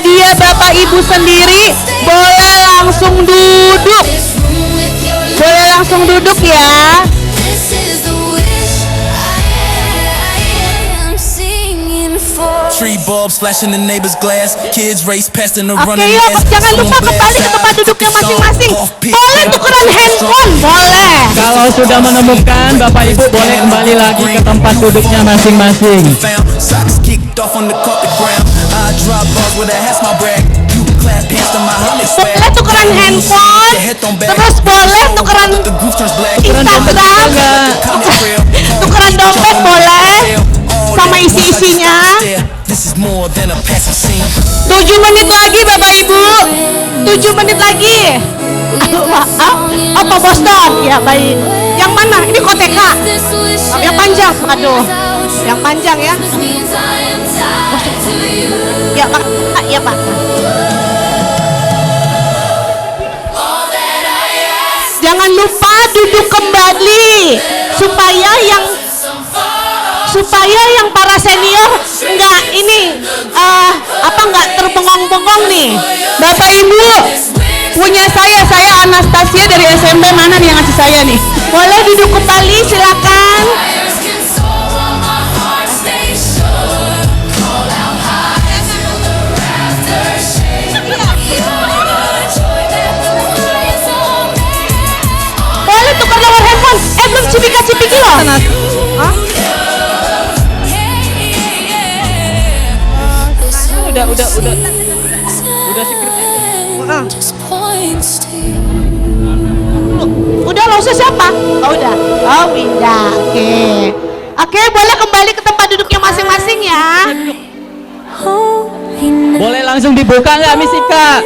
dia Bapak Ibu sendiri, boleh langsung duduk. Boleh langsung duduk ya. Tree bulbs flashing the neighbor's glass. Kids race past and Oke, running yuk, fast. jangan lupa kembali ke tempat duduknya masing-masing. Boleh tukeran handphone, boleh. Kalau sudah menemukan, Bapak Ibu boleh kembali lagi ke tempat duduknya masing-masing. Socks kicked off on the carpet ground. I drop balls with a half my brag. You clap pants to my helmet swag. Boleh tukeran handphone, terus boleh tukeran Instagram, tukeran dompet boleh, sama isi-isinya. 7 menit lagi Bapak Ibu, 7 menit lagi. Aduh maaf, apa Boston? Ya baik. Yang mana? Ini koteka. Yang panjang, aduh. Yang panjang ya. Ya Pak, ya Pak. Jangan lupa duduk kembali supaya yang para senior enggak ini enggak terbengong-bengong nih. Bapak Ibu, punya saya Anastasia dari SMP, mana nih yang ngasih saya nih? Boleh duduk kembali, silakan. Boleh tukar nomor handphone. Belum cipika-cipiki loh. Hah? Udah Udah lo siapa? Oh udah. Oh Winda. Oke, boleh kembali ke tempat duduknya masing-masing ya. Boleh langsung dibuka nggak, Miss Ika?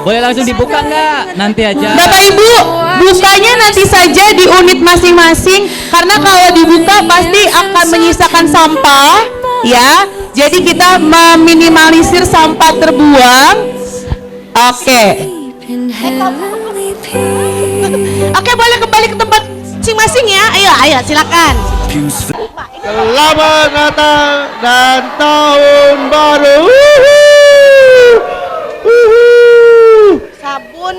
Boleh langsung dibuka nggak? Nanti aja. Bapak Ibu, bukanya nanti saja di unit masing-masing, karena kalau dibuka pasti akan menyisakan sampah, ya. Jadi kita meminimalisir sampah terbuang. Oke. Oke, boleh kembali ke tempat masing-masing ya. Ayo, silakan. Selamat Natal dan Tahun Baru. Sabun.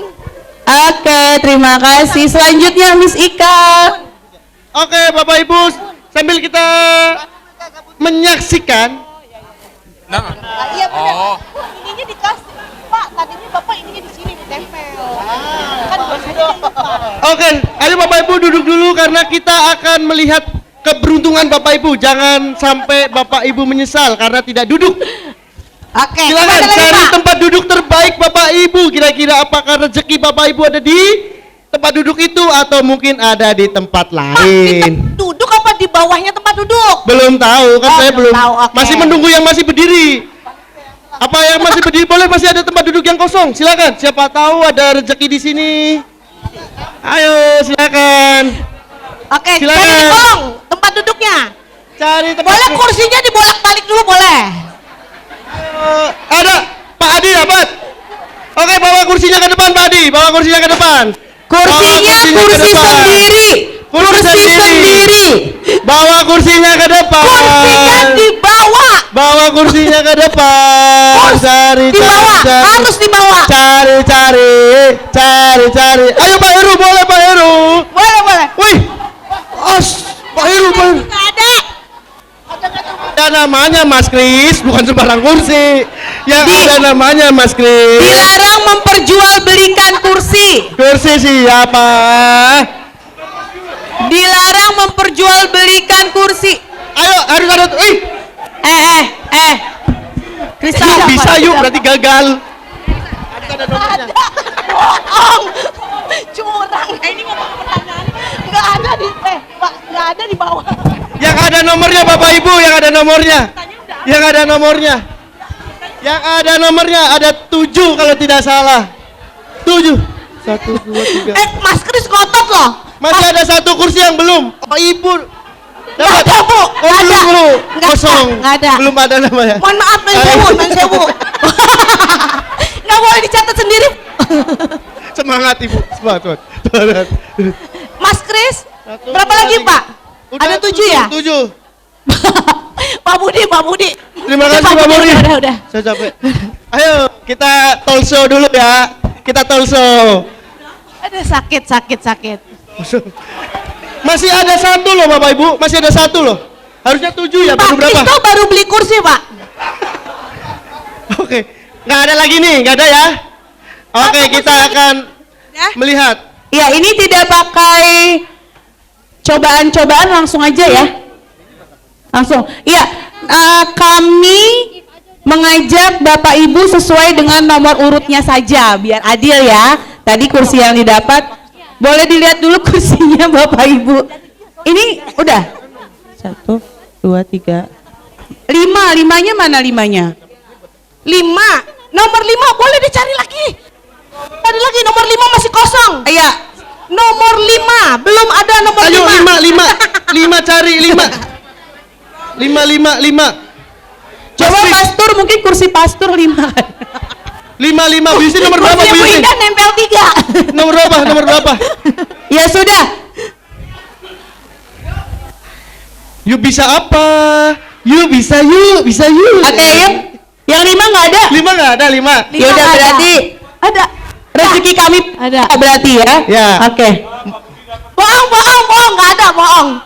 Oke, terima kasih. Selanjutnya Miss Ika. Oke, Bapak Ibu, sambil kita menyaksikan. Iya benar. Ininya dikasih. Pak, tadinya Bapak ininya di sini ditempel. Kan biasanya Oke, ayo Bapak Ibu duduk dulu karena kita akan melihat keberuntungan Bapak Ibu. Jangan sampai Bapak Ibu menyesal karena tidak duduk. Oke, silakan cari tempat duduk terbaik Bapak Ibu. Kira-kira apakah rezeki Bapak Ibu ada di tempat duduk itu atau mungkin ada di tempat lain? duduk apa di bawahnya tempat duduk? Belum tahu kan, saya belum tahu, oke. masih menunggu yang masih berdiri. Apa yang masih berdiri boleh, masih ada tempat duduk yang kosong. Silakan, siapa tahu ada rezeki di sini. Ayo silakan. Oke, silakan. cari kolong tempat duduknya. Cari tempat. Boleh kursinya dibolak-balik dulu boleh. Ada Pak Adi dapat. Oke, bawa kursinya ke depan Pak Adi, bawa kursinya ke depan. Kursinya kursi sendiri. Kursi sendiri. Bawa kursinya ke depan. Kursinya dibawa. Bawa kursinya ke depan. Cari. Harus dibawa. Cari. Ayo Pak Heru, boleh Pak Heru? Boleh. Wih. Pak Heru. Nggak ada. Ada namanya Mas Kris, bukan sembarang kursi. Yang ada namanya Mas Kris. Dilarang memperjualbelikan kursi. Kursi siapa? Dilarang memperjualbelikan kursi. Ayo, harus ada. Kristal bisa yuk, berarti gagal. Ada. Bohong. Curang. Ini ngomong pertanyaan. Nggak ada di bawah. Yang ada nomornya Bapak Ibu, yang ada nomornya. Yang ada nomornya ada 7 kalau tidak salah. 7. 1, 2, 3. Mas Kris ngotot loh. Masih ada 1 kursi yang belum. Bapak Ibu dapat. Nggak ada, Bu. Belum. Nggak Kosong. Nggak ada. Belum ada namanya. Mohon maaf, men sewu. Nggak boleh dicatat sendiri. Semangat Ibu. Semangat. Mas Kris, berapa lagi Pak? Ada 7 ya? 7. Pak Budi. Terima kasih Pak Muri. Saya capek. Ayo kita talk show dulu ya. Kita talk show. Ada sakit. Masih ada satu loh Bapak Ibu, masih ada satu loh. Harusnya 7 ya, Pak baru berapa? Kristo baru beli kursi Pak. Oke, nggak ada lagi nih, nggak ada ya? Oke, kita akan melihat. Ya, ini tidak pakai cobaan-cobaan, langsung aja ya. Langsung. Iya, kami mengajak Bapak Ibu sesuai dengan nomor urutnya saja, biar adil ya. Tadi kursi yang didapat, boleh dilihat dulu kursinya Bapak Ibu. Ini udah 1, 2, 3, 5. Limanya mana limanya? 5. Nomor 5 boleh dicari lagi. Cari lagi nomor 5 masih kosong. Iya. Nomor 5 belum ada nomor 5. Ayo 5 cari 5. 5. Coba pastor, mungkin kursi pastor 5. 5 Bisi nomor berapa Bu Kursi Yusi? Indah nempel 3. Nomor berapa? Ya sudah. Yuk bisa apa? Yuk bisa yuk. Oke, yuk. Yang 5 nggak ada? 5 nggak ada 5. Ya udah berarti ada. Rezeki kami ada berarti ya. Ya. Oke. Bohong, nggak ada bohong.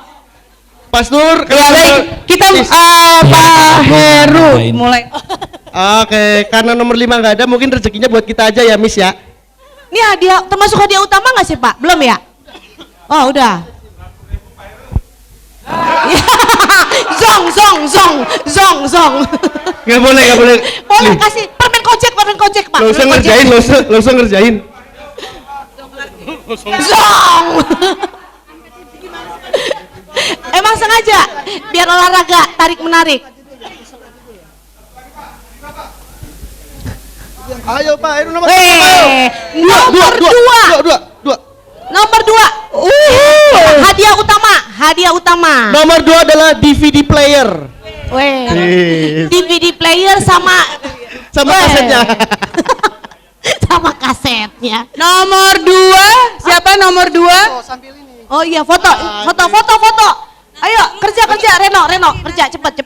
Pastor, Ya baik, kita Pak Heru mulai. Oke, karena nomor 5 nggak ada, mungkin rezekinya buat kita aja ya, Miss ya. Ini hadiah, termasuk hadiah utama nggak sih Pak? Belum ya? Oh udah. Zong. Nggak boleh. Boleh kasih permen kojek Pak. Lo usah ngerjain. Zong. Emang sengaja biar olahraga tarik menarik. Ayo Pak, itu nomor dua. Nomor 2. Hadiah utama. Nomor 2 adalah DVD player. DVD player sama kasetnya. sama kasetnya. Nomor 2, siapa nomor 2? Oh iya, foto. Ayo, kerja Reno, kerja cepat.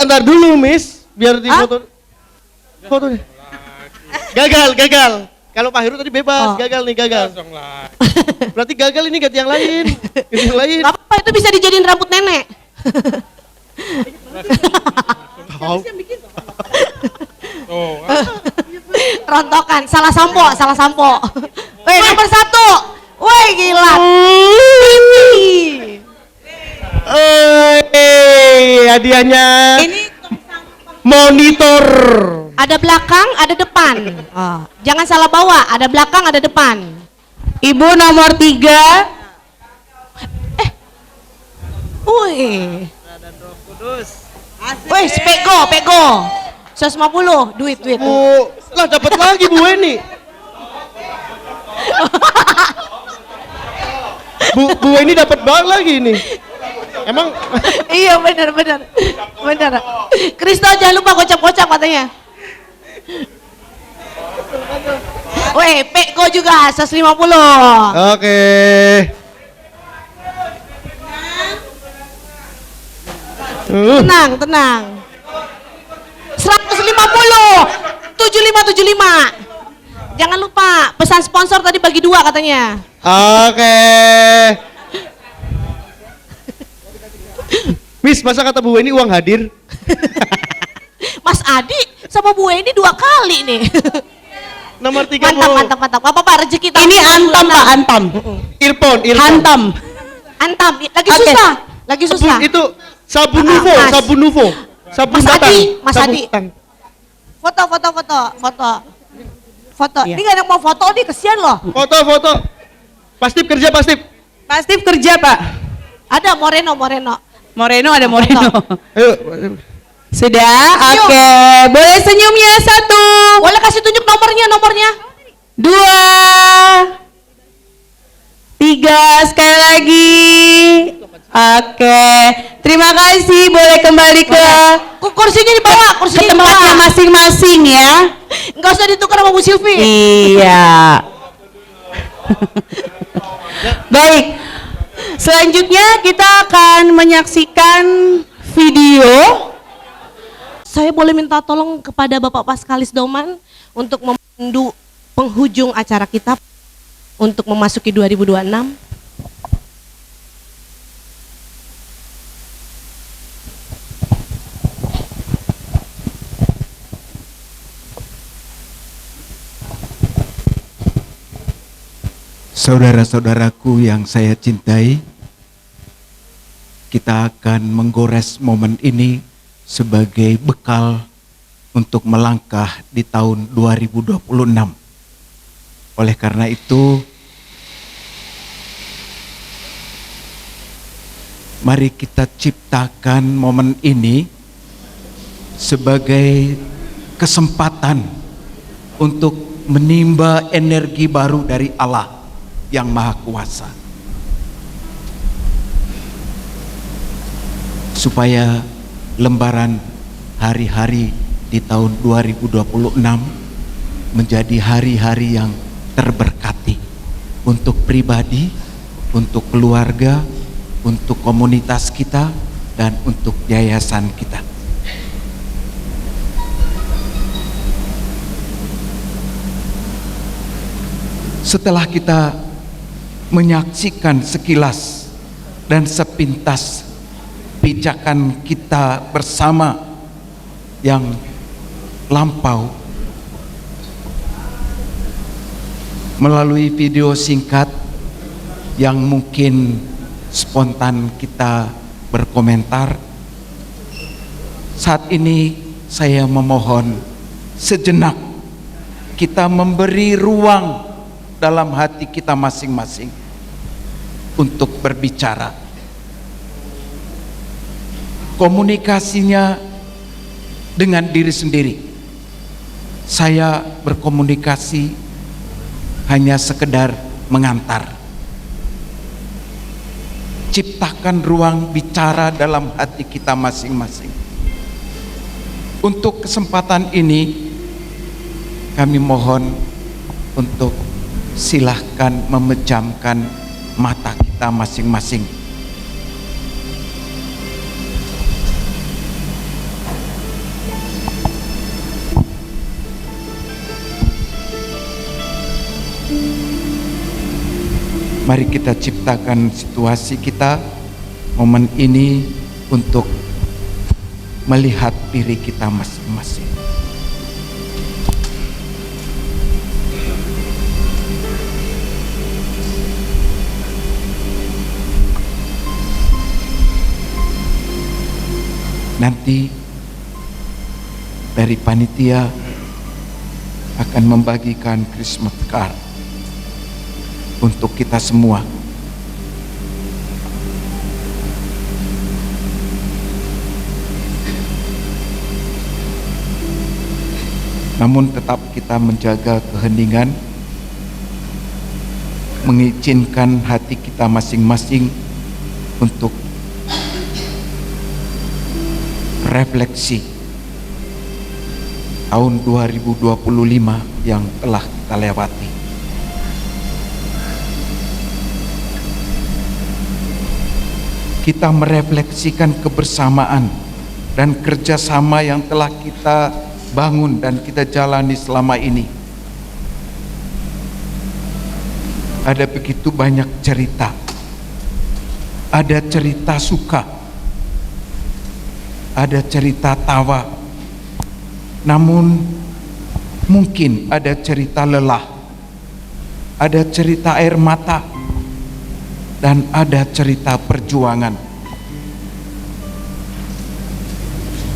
Entar dulu, Miss, biar di fotonya. Gagal. Kalau Pak Heru tadi bebas, gagal. Berarti gagal ini ganti yang lain. Gak apa-apa, itu bisa dijadiin rambut nenek. Rontokan, salah sampo. Nomor 1. Woi, gila. Hadiahnya monitor. Ada belakang, ada depan. Jangan salah bawa, ada belakang, ada depan. Ibu nomor 3. Wih, pego. 150, duit. Lah dapat lagi Bu Weni. Bu Weni dapat banget lagi ini. Emang? Iya benar. Kristo jangan lupa kocap katanya. Weh, pego juga 150. Oke. Tenang. 150. 75. Jangan lupa pesan sponsor tadi bagi 2 katanya. Oke. Miss, masa kata Bu Weni uang hadir? Mas Adi sama Bu Weni 2 kali nih. Nomor 30. Mantap. Apa rezeki tahun Ini antam Pak, antam. Earphone. Antam. Lagi susah. Itu sabun Nuvo. Sabun batang. Mas Adi. Foto. Iya. Ini gak ada yang mau foto nih, kesian loh. Foto. Pastip kerja. Pastip kerja Pak. Ada Moreno. Ada Moreno. Ayo. Sudah, oke. Boleh senyumnya 1. Boleh kasih tunjuk nomornya. 2, 3, sekali lagi. Oke, terima kasih. Boleh kembali ke kursinya dibawa, ke tempatnya masing-masing ya. Nggak usah ditukar sama Bu Silvi. Iya. Baik. Selanjutnya kita akan menyaksikan video. Saya boleh minta tolong kepada Bapak Paskalis Dauman untuk memandu penghujung acara kita untuk memasuki 2026. Saudara-saudaraku yang saya cintai, kita akan menggores momen ini sebagai bekal untuk melangkah di tahun 2026. Oleh karena itu, mari kita ciptakan momen ini sebagai kesempatan untuk menimba energi baru dari Allah yang Maha Kuasa, supaya lembaran hari-hari di tahun 2026 menjadi hari-hari yang terberkati untuk pribadi, untuk keluarga, untuk komunitas kita, dan untuk yayasan kita. Setelah kita menyaksikan sekilas dan sepintas pijakan kita bersama yang lampau melalui video singkat yang mungkin spontan kita berkomentar, saat ini saya memohon sejenak kita memberi ruang dalam hati kita masing-masing untuk berbicara. Komunikasinya dengan diri sendiri. Saya berkomunikasi hanya sekedar mengantar. Ciptakan ruang bicara dalam hati kita masing-masing. Untuk kesempatan ini, kami mohon untuk silahkan memejamkan mata kita masing-masing. Mari kita ciptakan situasi kita, momen ini untuk melihat diri kita masing-masing. Nanti dari panitia akan membagikan Christmas card untuk kita semua. Namun tetap kita menjaga keheningan, mengizinkan hati kita masing-masing untuk refleksi tahun 2025 yang telah kita lewati. Kita merefleksikan kebersamaan dan kerjasama yang telah kita bangun dan kita jalani selama ini. Ada begitu banyak cerita. Ada cerita suka, ada cerita tawa, namun mungkin ada cerita lelah, ada cerita air mata, dan ada cerita perjuangan.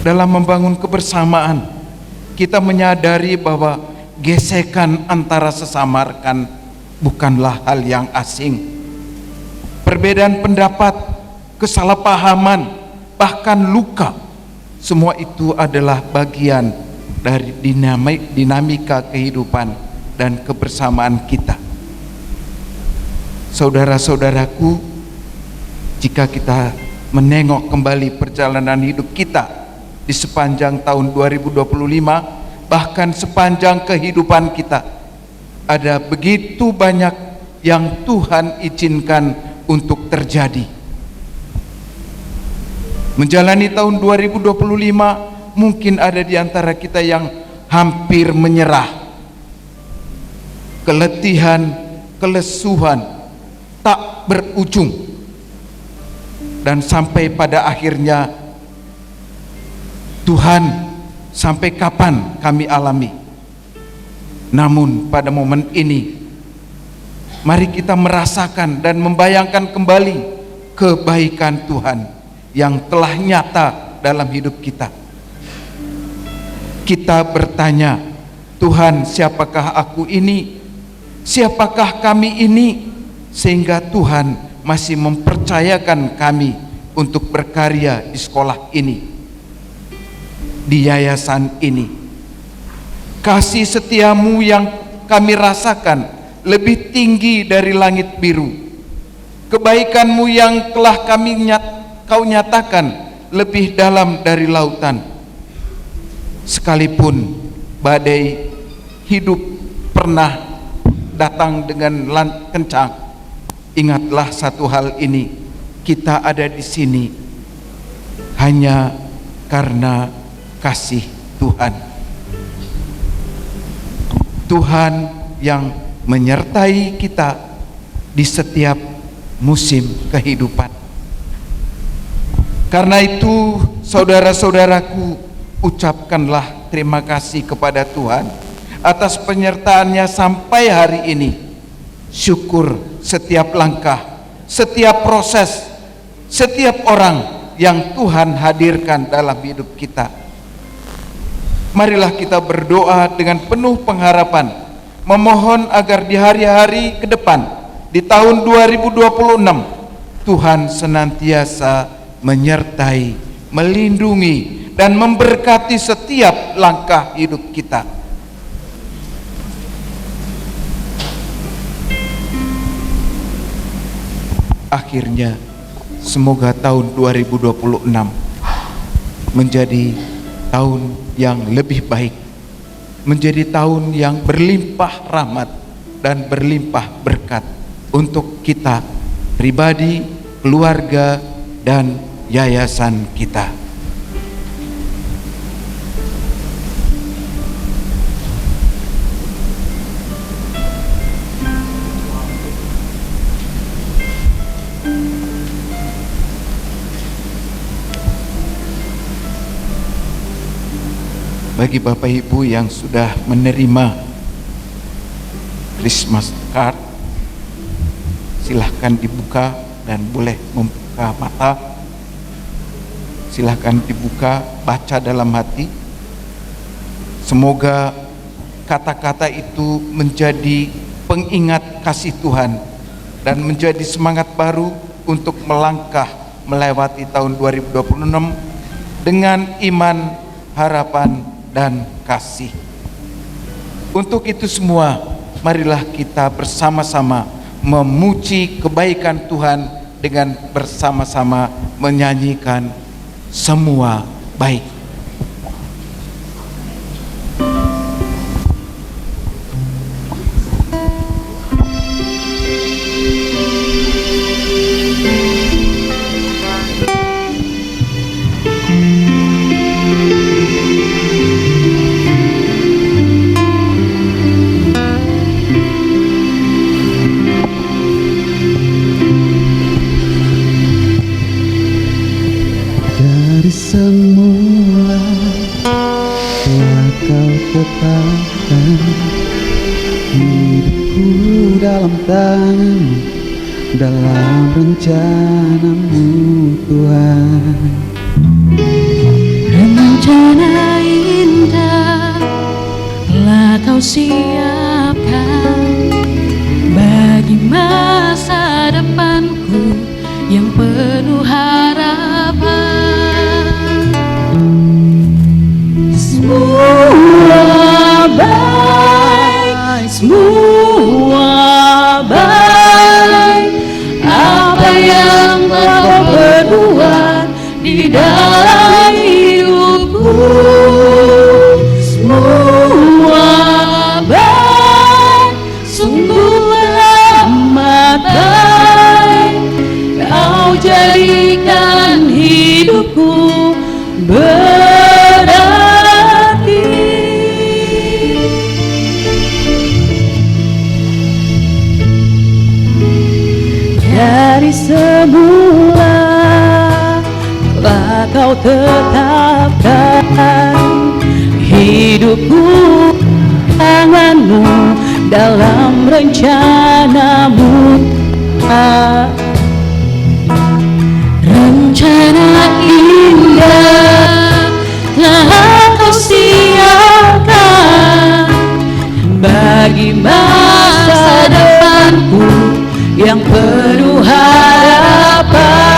Dalam membangun kebersamaan, kita menyadari bahwa gesekan antara sesama rekan bukanlah hal yang asing. Perbedaan pendapat, kesalahpahaman, bahkan luka, semua itu adalah bagian dari dinamika kehidupan dan kebersamaan kita. Saudara-saudaraku, jika kita menengok kembali perjalanan hidup kita di sepanjang tahun 2025, bahkan sepanjang kehidupan kita, ada begitu banyak yang Tuhan izinkan untuk terjadi. Menjalani tahun 2025 mungkin ada di antara kita yang hampir menyerah. Keletihan, kelesuhan tak berujung. Dan sampai pada akhirnya, Tuhan, sampai kapan kami alami? Namun pada momen ini, mari kita merasakan dan membayangkan kembali kebaikan Tuhan yang telah nyata dalam hidup kita. Kita bertanya, Tuhan, siapakah aku ini? Siapakah kami ini? Sehingga Tuhan masih mempercayakan kami untuk berkarya di sekolah ini, di yayasan ini. Kasih setiamu yang kami rasakan lebih tinggi dari langit biru. Kebaikanmu yang telah kau nyatakan lebih dalam dari lautan. Sekalipun badai hidup pernah datang dengan kencang, ingatlah satu hal ini, kita ada di sini hanya karena kasih Tuhan. Tuhan yang menyertai kita di setiap musim kehidupan. Karena itu, saudara-saudaraku, ucapkanlah terima kasih kepada Tuhan atas penyertaannya sampai hari ini. Syukur setiap langkah, setiap proses, setiap orang yang Tuhan hadirkan dalam hidup kita. Marilah kita berdoa dengan penuh pengharapan, memohon agar di hari-hari ke depan, di tahun 2026, Tuhan senantiasa menyertai, melindungi, dan memberkati setiap langkah hidup kita. Akhirnya, semoga tahun 2026 menjadi tahun yang lebih baik, menjadi tahun yang berlimpah rahmat dan berlimpah berkat untuk kita pribadi, keluarga, dan yayasan kita. Bagi Bapak Ibu yang sudah menerima Christmas card, silahkan dibuka dan boleh membuka mata. Silahkan dibuka, baca dalam hati. Semoga kata-kata itu menjadi pengingat kasih Tuhan dan menjadi semangat baru untuk melangkah melewati tahun 2026 dengan iman, harapan, dan kasih. Untuk itu semua, marilah kita bersama-sama memuji kebaikan Tuhan dengan bersama-sama menyanyikan Semua Baik. Dari semula telah kau tetapkan hidupku dalam tangan-Mu, dalam rencana-Mu Tuhan. Rencana indah telah kau siapkan bagi masa depanku yang penuh harapan. Semua baik, semua baik, apa yang kau perbuat di dalam hidupku. Semua baik, sungguh amat baik, kau jadikan Kau tetapkan hidupku tanganmu dalam rencanamu. Rencana indah telah kau siapkan bagi masa depanku yang penuh harapan.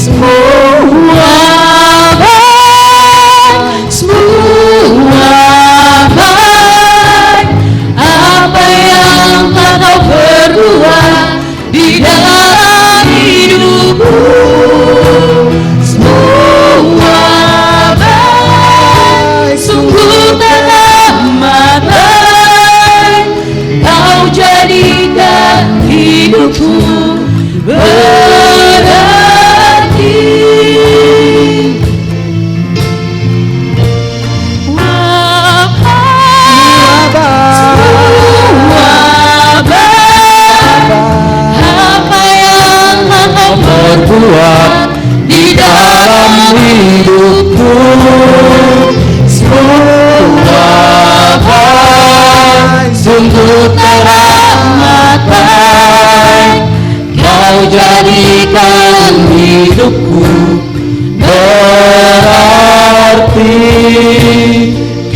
Semua baik apa yang telah kau perbuat di dalam hidupku. Semua baik, sungguh tak amat baik. Kau jadikan hidupku berarti. Berbuat di dalam hidupku. Semua baik, sungguh teramat baik. Kau jadikan hidupku berarti.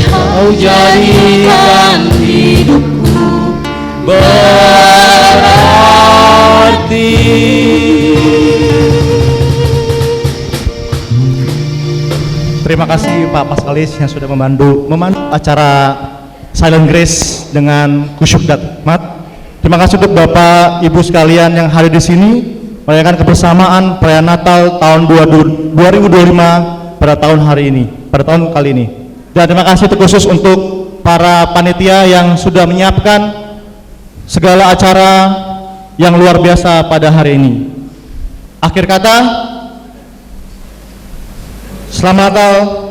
Kau jadikan hidupku berarti. Terima kasih Pak Paskalis yang sudah memandu acara Silent Grace dengan khusyuk dan hikmat. Terima kasih untuk Bapak Ibu sekalian yang hadir di sini merayakan kebersamaan perayaan Natal tahun 2025 pada tahun kali ini. Dan terima kasih terkhusus untuk para panitia yang sudah menyiapkan segala acara yang luar biasa pada hari ini. Akhir kata, selamat Natal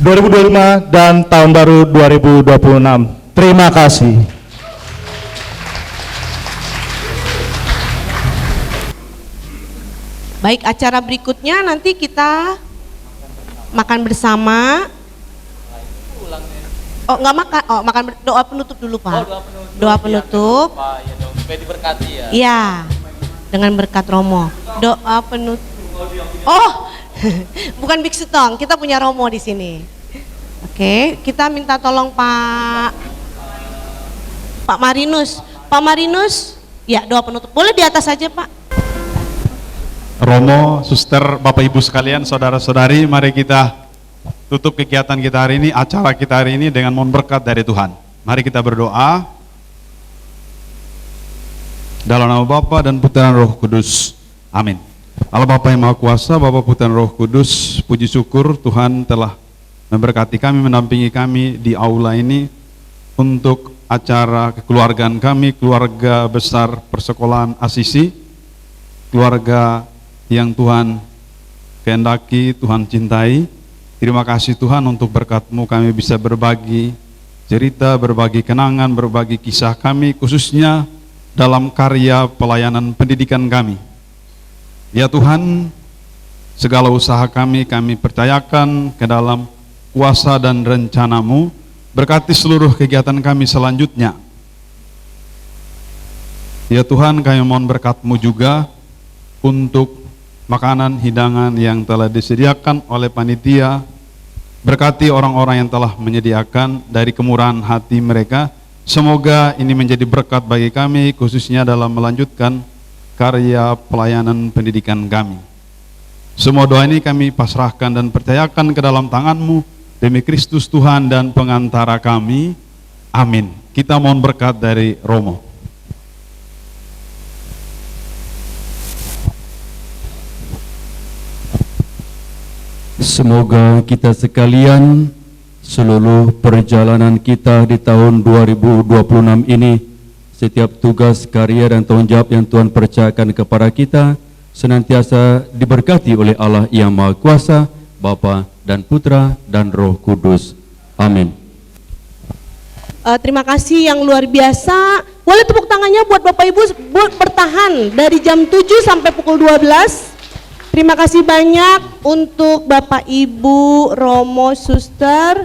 2025 dan tahun baru 2026. Terima kasih. Baik, acara berikutnya nanti kita makan bersama. Oh, nggak makan. Oh, doa penutup dulu, Pak. Doa penutup. Supaya diberkati ya. Iya. Dengan berkat Romo. Doa penutup. Oh, bukan biksu tong, kita punya Romo di sini. Oke, kita minta tolong Pak Marinus. Pak Marinus, ya doa penutup. Boleh di atas saja Pak. Romo, suster, Bapak Ibu sekalian, saudara-saudari, mari kita tutup kegiatan kita hari ini, acara kita hari ini dengan mohon berkat dari Tuhan. Mari kita berdoa. Dalam nama Bapa dan Putra dan Roh Kudus. Amin. Allah Bapa yang Maha Kuasa, Bapa Putra dan Roh Kudus, puji syukur Tuhan telah memberkati kami, mendampingi kami di aula ini untuk acara kekeluargaan kami, keluarga besar persekolahan Asisi, keluarga yang Tuhan kehendaki, Tuhan cintai. Terima kasih Tuhan untuk berkat-Mu kami bisa berbagi cerita, berbagi kenangan, berbagi kisah kami, khususnya dalam karya pelayanan pendidikan kami. Ya Tuhan, segala usaha kami percayakan ke dalam kuasa dan rencana-Mu. Berkati seluruh kegiatan kami selanjutnya. Ya Tuhan, kami mohon berkat-Mu juga untuk makanan hidangan yang telah disediakan oleh panitia. Berkati orang-orang yang telah menyediakan dari kemurahan hati mereka. Semoga ini menjadi berkat bagi kami, khususnya dalam melanjutkan karya pelayanan pendidikan kami. Semua doa ini kami pasrahkan dan percayakan ke dalam tangan-Mu demi Kristus Tuhan dan pengantara kami. Amin. Kita mohon berkat dari Romo. Semoga kita sekalian, seluruh perjalanan kita di tahun 2026 ini, setiap tugas, karya dan tanggung jawab yang Tuhan percayakan kepada kita senantiasa diberkati oleh Allah yang Maha Kuasa, Bapa dan Putra dan Roh Kudus. Amin. Terima kasih yang luar biasa boleh tepuk tangannya buat Bapak Ibu buat bertahan dari jam 7 sampai pukul 12. Terima kasih banyak untuk Bapak Ibu, Romo, Suster,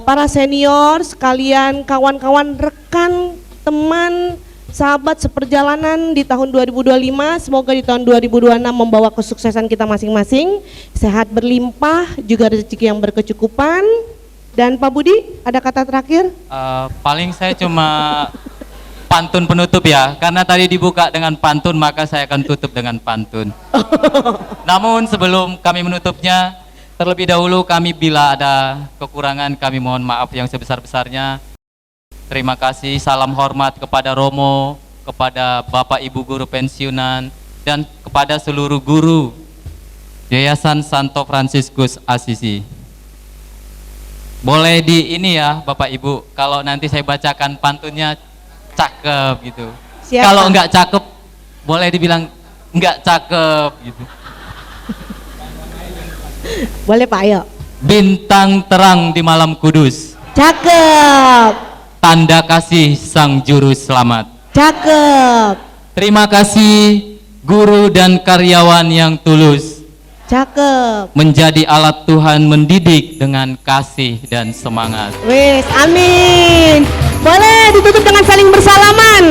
para senior sekalian, kawan-kawan, rekan, teman, sahabat seperjalanan di tahun 2025. Semoga di tahun 2026 membawa kesuksesan kita masing-masing, sehat berlimpah, juga rezeki yang berkecukupan. Dan Pak Budi, ada kata terakhir? Paling saya cuma pantun penutup ya, karena tadi dibuka dengan pantun maka saya akan tutup dengan pantun. Namun sebelum kami menutupnya, terlebih dahulu kami bila ada kekurangan kami mohon maaf yang sebesar-besarnya. Terima kasih, salam hormat kepada Romo, kepada Bapak Ibu guru pensiunan, dan kepada seluruh guru Yayasan Santo Fransiskus Assisi. Boleh di ini ya Bapak Ibu, kalau nanti saya bacakan pantunnya cakep gitu. Siap, kalau Pak. enggak cakep, boleh dibilang enggak cakep gitu. Boleh Pak, ayo. Bintang terang di malam kudus, Cakep, tanda kasih sang juru selamat. cakep, Terima kasih guru dan karyawan yang tulus, cakep. menjadi alat Tuhan mendidik dengan kasih dan semangat. Wis, amin. Boleh ditutup dengan saling bersalaman.